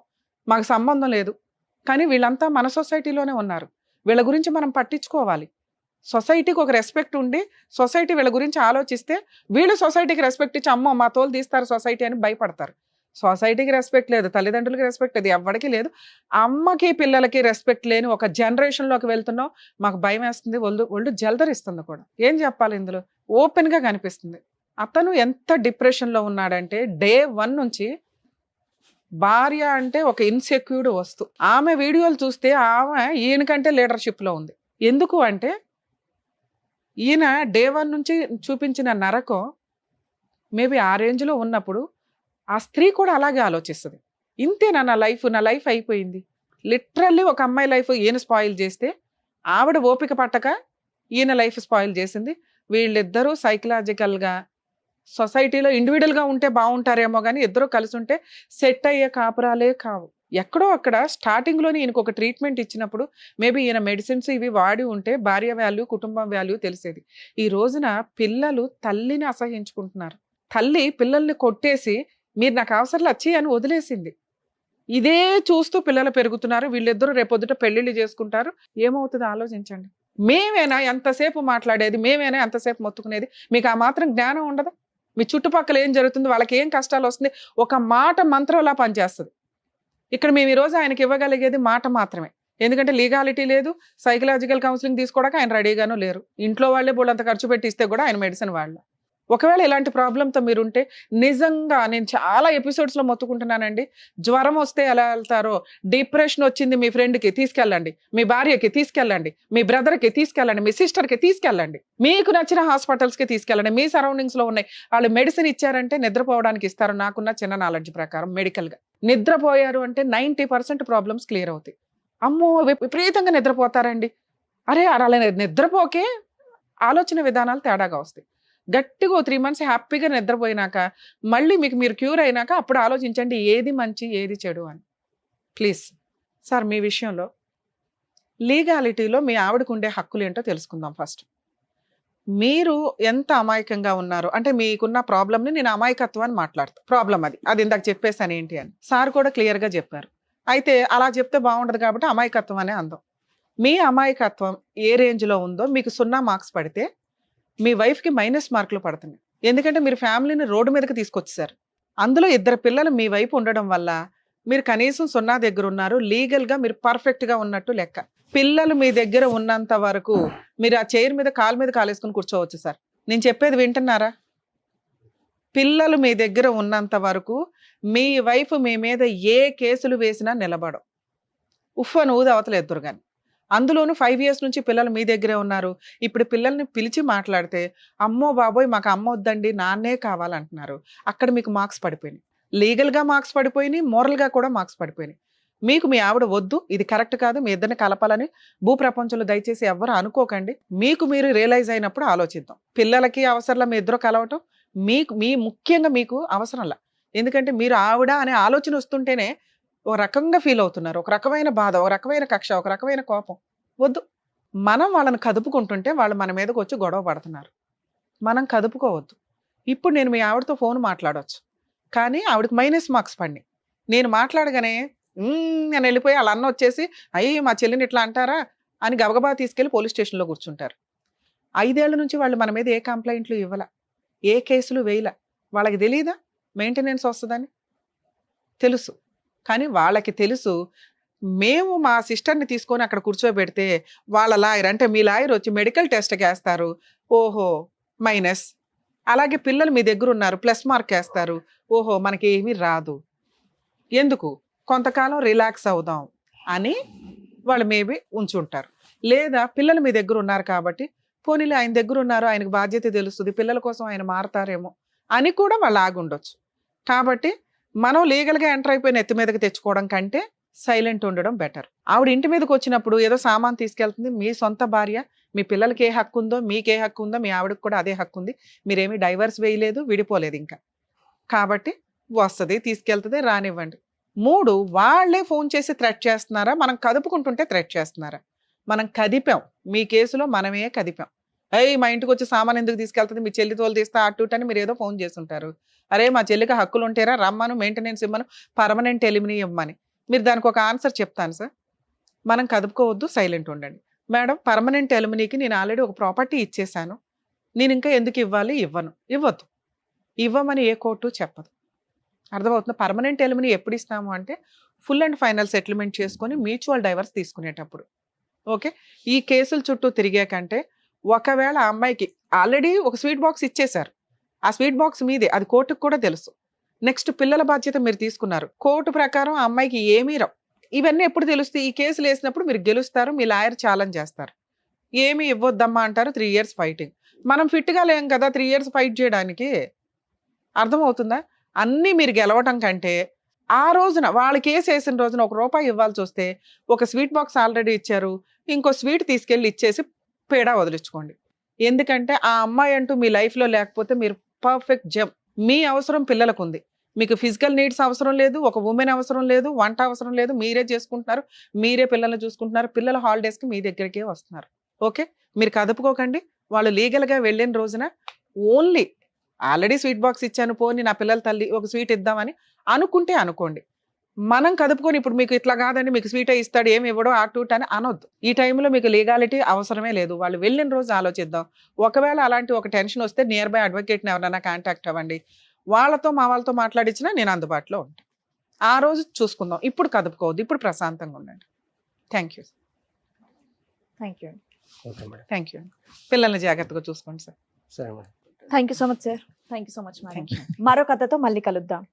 మాకు సంబంధం లేదు. కానీ వీళ్ళంతా మన సొసైటీలోనే ఉన్నారు. వీళ్ళ గురించి మనం పట్టించుకోవాలి. సొసైటీకి ఒక రెస్పెక్ట్ ఉండి సొసైటీ వీళ్ళ గురించి ఆలోచిస్తే వీళ్ళు సొసైటీకి రెస్పెక్ట్ ఇచ్చి అమ్మో మా తోలు తీస్తారు సొసైటీ అని భయపడతారు. సొసైటీకి రెస్పెక్ట్ లేదు, తల్లిదండ్రులకి రెస్పెక్ట్ లేదు, ఎవరికి లేదు. అమ్మకి పిల్లలకి రెస్పెక్ట్ లేని ఒక జనరేషన్లోకి వెళ్తున్నాం. మాకు భయం వేస్తుంది, ఒళ్ళు జలదరిస్తుంది కూడా. ఏం చెప్పాలి ఇందులో? ఓపెన్గా కనిపిస్తుంది. అతను ఎంత డిప్రెషన్లో ఉన్నాడంటే డే 1 నుంచి భార్య అంటే ఒక ఇన్సెక్యూర్డ్ వస్తు. ఆమె వీడియోలు చూస్తే ఆమె ఈయనకంటే లీడర్షిప్లో ఉంది. ఎందుకు అంటే ఈయన డే 1 నుంచి చూపించిన నరకం మేబీ ఆ రేంజ్లో ఉన్నప్పుడు ఆ స్త్రీ కూడా అలాగే ఆలోచిస్తుంది. ఇంతేనా నా లైఫ్ అయిపోయింది. లిటరల్లీ ఒక అమ్మాయి లైఫ్ ఈయన స్పాయిల్ చేస్తే ఆవిడ ఓపిక పట్టక ఈయన లైఫ్ స్పాయిల్ చేసింది. వీళ్ళిద్దరూ సైకలాజికల్గా సొసైటీలో ఇండివిజువల్గా ఉంటే బాగుంటారేమో కానీ ఇద్దరు కలిసి ఉంటే సెట్ అయ్యే కాపురాలే కావు. ఎక్కడో అక్కడ స్టార్టింగ్లోనే ఈయనకు ఒక ట్రీట్మెంట్ ఇచ్చినప్పుడు మేబీ ఈయన మెడిసిన్స్ ఇవి వాడి ఉంటే భార్య వాల్యూ కుటుంబం వాల్యూ తెలిసేది. ఈ రోజున పిల్లలు తల్లిని అసహించుకుంటున్నారు. తల్లి పిల్లల్ని కొట్టేసి మీరు నాకు అవసరం వచ్చి అని వదిలేసింది. ఇదే చూస్తూ పిల్లలు పెరుగుతున్నారు. వీళ్ళిద్దరూ రేపొద్దుట పెళ్లిళ్ళు చేసుకుంటారు. ఏమవుతుందో ఆలోచించండి. మేమేనా ఎంతసేపు మాట్లాడేది, మేమేనా ఎంతసేపు మొత్తుకునేది? మీకు ఆ మాత్రం జ్ఞానం ఉండదా? మీ చుట్టుపక్కల ఏం జరుగుతుంది, వాళ్ళకి ఏం కష్టాలు వస్తుంది, ఒక మాట మంత్రంలా పనిచేస్తుంది. ఇక్కడ మేము ఈరోజు ఆయనకి ఇవ్వగలిగేది మాట మాత్రమే. ఎందుకంటే లీగాలిటీ లేదు, సైకలాజికల్ కౌన్సిలింగ్ తీసుకోవడానికి ఆయన రెడీగానూ లేరు. ఇంట్లో వాళ్ళే బోళ్ళంత ఖర్చు పెట్టి ఇస్తే కూడా ఆయన మెడిసిన్ వాళ్ళ. ఒకవేళ ఇలాంటి ప్రాబ్లంతో మీరుంటే నిజంగా నేను చాలా ఎపిసోడ్స్లో మొత్తుకుంటున్నానండి. జ్వరం వస్తే ఎలా వెళ్తారో, డిప్రెషన్ వచ్చింది మీ ఫ్రెండ్కి తీసుకెళ్ళండి, మీ భార్యకి తీసుకెళ్ళండి, మీ బ్రదర్కి తీసుకెళ్ళండి, మీ సిస్టర్కి తీసుకెళ్ళండి, మీకు నచ్చిన హాస్పిటల్స్కి తీసుకెళ్ళండి. మీ సరౌండింగ్స్లో ఉన్నాయి. వాళ్ళు మెడిసిన్ ఇచ్చారంటే నిద్రపోవడానికి ఇస్తారు. నాకున్న చిన్న నాలెడ్జ్ ప్రకారం మెడికల్గా నిద్రపోయారు అంటే 90% ప్రాబ్లమ్స్ క్లియర్ అవుతాయి. అమ్మో విపరీతంగా నిద్రపోతారండి. అరే అలా నిద్రపోకే ఆలోచన విధానాలు తేడాగా వస్తాయి. గట్టిగా 3 months హ్యాపీగా నిద్రపోయినాక మళ్ళీ మీకు మీరు క్యూర్ అయినాక అప్పుడు ఆలోచించండి ఏది మంచి ఏది చెడు అని. ప్లీజ్ సార్, మీ విషయంలో లీగాలిటీలో మీ ఆవిడకు ఉండే హక్కులు ఏంటో తెలుసుకుందాం ఫస్ట్. మీరు ఎంత అమాయకంగా ఉన్నారు అంటే మీకున్న ప్రాబ్లమ్ని నేను అమాయకత్వాన్ని మాట్లాడతా. ప్రాబ్లం అది ఇందాక చెప్పేసాను ఏంటి అని. సార్ కూడా క్లియర్గా చెప్పారు. అయితే అలా చెప్తే బాగుండదు కాబట్టి అమాయకత్వం అనే అందం. మీ అమాయకత్వం ఏ రేంజ్లో ఉందో మీకు 0 marks పడితే మీ వైఫ్కి -, మార్కులు పడుతున్నాయి. ఎందుకంటే మీరు ఫ్యామిలీని రోడ్డు మీదకి తీసుకొచ్చేసారు. అందులో 2 పిల్లలు మీ వైపు ఉండడం వల్ల మీరు కనీసం 0 దగ్గర ఉన్నారు. లీగల్గా మీరు పర్ఫెక్ట్గా ఉన్నట్టు లెక్క. పిల్లలు మీ దగ్గర ఉన్నంత వరకు మీరు ఆ చైర్ మీద కాలు మీద కాలేసుకుని కూర్చోవచ్చు సార్. నేను చెప్పేది వింటున్నారా? పిల్లలు మీ దగ్గర ఉన్నంత వరకు మీ వైఫ్ మీ మీద ఏ కేసులు వేసినా నిలబడం. ఉఫ్ అని ఊది అవతల ఎదురు కానీ. అందులోనూ 5 years నుంచి పిల్లలు మీ దగ్గరే ఉన్నారు. ఇప్పుడు పిల్లల్ని పిలిచి మాట్లాడితే అమ్మో బాబోయ్ మాకు అమ్మ వద్దండి నాన్నే కావాలంటున్నారు. అక్కడ మీకు మార్క్స్ పడిపోయినాయి. లీగల్గా మార్క్స్ పడిపోయినాయి, మోరల్గా కూడా మార్క్స్ పడిపోయినాయి. మీకు మీ ఆవిడ వద్దు, ఇది కరెక్ట్ కాదు, మీ ఇద్దరిని కలపాలని భూప్రపంచంలో దయచేసి ఎవ్వరు అనుకోకండి. మీకు మీరు రియలైజ్ అయినప్పుడు ఆలోచిద్దాం. పిల్లలకి అవసరంలా మీ ఇద్దరు కలవటం ముఖ్యంగా మీకు అవసరంలా. ఎందుకంటే మీరు ఆవిడ అనే ఆలోచన వస్తుంటేనే ఒక రకంగా ఫీల్ అవుతున్నారు. ఒక రకమైన బాధ, ఒక రకమైన కక్ష, ఒక రకమైన కోపం. వద్దు. మనం వాళ్ళని కదుపుకుంటుంటే వాళ్ళు మన మీదకి వచ్చి గొడవ పడుతున్నారు. మనం కదుపుకోవద్దు. ఇప్పుడు నేను మీ ఆవిడతో ఫోన్ మాట్లాడవచ్చు, కానీ ఆవిడకి -, మార్క్స్ పడినాయి. నేను మాట్లాడగానే అని వెళ్ళిపోయి వాళ్ళ అన్న వచ్చేసి అయ్యి మా చెల్లిని ఇట్లా అంటారా అని గబగబా తీసుకెళ్లి పోలీస్ స్టేషన్లో కూర్చుంటారు. 5 ఏళ్ల నుంచి వాళ్ళు మన మీద ఏ కంప్లైంట్లు ఇవ్వాల, ఏ కేసులు వేయల. వాళ్ళకి తెలియదా మెయింటెనెన్స్ వస్తుందని? తెలుసు. కానీ వాళ్ళకి తెలుసు మేము మా సిస్టర్ని తీసుకొని అక్కడ కూర్చోబెడితే వాళ్ళ లాయర్ అంటే మీ లాయర్ వచ్చి మెడికల్ టెస్ట్కి వేస్తారు. ఓహో మైనస్. అలాగే పిల్లలు మీ దగ్గర ఉన్నారు, +, మార్క్ వేస్తారు. ఓహో మనకి ఏమీ రాదు. ఎందుకు? కొంతకాలం రిలాక్స్ అవుదాం అని వాళ్ళు మేబీ ఉంచుంటారు. లేదా పిల్లలు మీ దగ్గర ఉన్నారు కాబట్టి పోనీలే ఆయన దగ్గర ఉన్నారు, ఆయనకు బాధ్యత తెలుస్తుంది, పిల్లల కోసం ఆయన మారతారేమో అని కూడా వాళ్ళు ఆగుండొచ్చు. కాబట్టి మనం లీగల్గా ఎంటర్ అయిపోయి నెత్తి మీదకి తెచ్చుకోవడం కంటే సైలెంట్ ఉండడం బెటర్. ఆవిడ ఇంటి మీదకి వచ్చినప్పుడు ఏదో సామాన్ తీసుకెళ్తుంది. మీ సొంత భార్య, మీ పిల్లలకి ఏ హక్కు ఉందో మీకే హక్కు ఉందో మీ ఆవిడకి కూడా అదే హక్కు ఉంది. మీరేమీ డైవర్స్ వేయలేదు, విడిపోలేదు ఇంకా. కాబట్టి వస్తుంది, తీసుకెళ్తుంది, రానివ్వండి. 3 వాళ్ళే ఫోన్ చేసి థ్రెట్ చేస్తున్నారా, మనం కదుపుకుంటుంటే థ్రెట్ చేస్తున్నారా? మనం కదిపాం. మీ కేసులో మనమే కదిపాం. మా ఇంటికి వచ్చి సామాన్ ఎందుకు తీసుకెళ్తుంది, మీ చెల్లి తోలు తీస్తా అటు అని మీరు ఏదో ఫోన్ చేసి ఉంటారు. అరే మా చెల్లికి హక్కులు ఉంటారా, రమ్మను, మెయింటెనెన్స్ ఇమ్మను, పర్మనెంట్ ఎలిమినీ ఇవ్వమని. మీరు దానికి ఒక ఆన్సర్ చెప్తాను సార్. మనం కదుపుకోవద్దు, సైలెంట్ ఉండండి. మేడం పర్మనెంట్ ఎలిమినీకి నేను ఆల్రెడీ ఒక ప్రాపర్టీ ఇచ్చేసాను, నేను ఇంకా ఎందుకు ఇవ్వాలి? ఇవ్వద్దు. ఇవ్వమని ఏ కోర్టు చెప్పదు. అర్థమవుతుంది? పర్మనెంట్ ఎలిమినీ ఎప్పుడు ఇస్తాము అంటే ఫుల్ అండ్ ఫైనల్ సెటిల్మెంట్ చేసుకొని మ్యూచువల్ డైవర్స్ తీసుకునేటప్పుడు. ఓకే. ఈ కేసుల చుట్టూ తిరిగే కంటే ఒకవేళ ఆ అమ్మాయికి ఆల్రెడీ ఒక స్వీట్ బాక్స్ ఇచ్చేశారు, ఆ స్వీట్ బాక్స్ మీదే, అది కోర్టుకు కూడా తెలుసు. నెక్స్ట్ పిల్లల బాధ్యత మీరు తీసుకున్నారు, కోర్టు ప్రకారం ఆ అమ్మాయికి ఏమీ రావు. ఇవన్నీ ఎప్పుడు తెలుస్తాయి? ఈ కేసులు వేసినప్పుడు మీరు గెలుస్తారు, మీ లాయర్ ఛాలెంజ్ చేస్తారు, ఏమీ ఇవ్వద్దమ్మా అంటారు. 3 years ఫైటింగ్. మనం ఫిట్గా లేం కదా 3 years ఫైట్ చేయడానికి. అర్థమవుతుందా? అన్నీ మీరు గెలవటం కంటే ఆ రోజున వాళ్ళు కేసు వేసిన రోజున ₹1 ఇవ్వాల్సి వస్తే ఒక స్వీట్ బాక్స్ ఆల్రెడీ ఇచ్చారు, ఇంకో స్వీట్ తీసుకెళ్ళి ఇచ్చేసి పేడా వదిలించుకోండి. ఎందుకంటే ఆ అమ్మాయి అంటూ మీ లైఫ్లో లేకపోతే మీరు పర్ఫెక్ట్ జమ్. మీ అవసరం పిల్లలకు ఉంది, మీకు ఫిజికల్ నీడ్స్ అవసరం లేదు, ఒక ఉమెన్ అవసరం లేదు, వంట అవసరం లేదు, మీరే చేసుకుంటున్నారు, మీరే పిల్లల్ని చూసుకుంటున్నారు, పిల్లల హాలిడేస్కి మీ దగ్గరికే వస్తున్నారు. ఓకే, మీరు కదుపుకోకండి. వాళ్ళు లీగల్గా వెళ్ళిన రోజున ఓన్లీ ఆల్రెడీ స్వీట్ బాక్స్ ఇచ్చాను, పోని నా పిల్లల తల్లి ఒక స్వీట్ ఇద్దామని అనుకుంటే అనుకోండి. మనం కదుపుకొని ఇప్పుడు మీకు ఇట్లా కాదండి, మీకు స్వీటే ఇస్తాడు, ఏమి ఇవ్వడో అటు అని అనొద్దు. ఈ టైంలో మీకు లీగాలిటీ అవసరమే లేదు. వాళ్ళు వెళ్ళిన రోజు ఆలోచిద్దాం. ఒకవేళ అలాంటి ఒక టెన్షన్ వస్తే నియర్ బై అడ్వకేట్ని ఎవరైనా కాంటాక్ట్ అవ్వండి, వాళ్ళతో మా వాళ్ళతో మాట్లాడించినా నేను అందుబాటులో ఉంటాను. ఆ రోజు చూసుకుందాం. ఇప్పుడు కదుపుకోవద్దు, ఇప్పుడు ప్రశాంతంగా ఉండండి. Thank you. Thank you. Okay madam. Thank you. పిల్లల్ని జాగ్రత్తగా చూసుకోండి సార్. సరే madam. Thank you so much sir. Thank you so much madam. Thank you. మరో కథతో మళ్ళీ కలుద్దాం.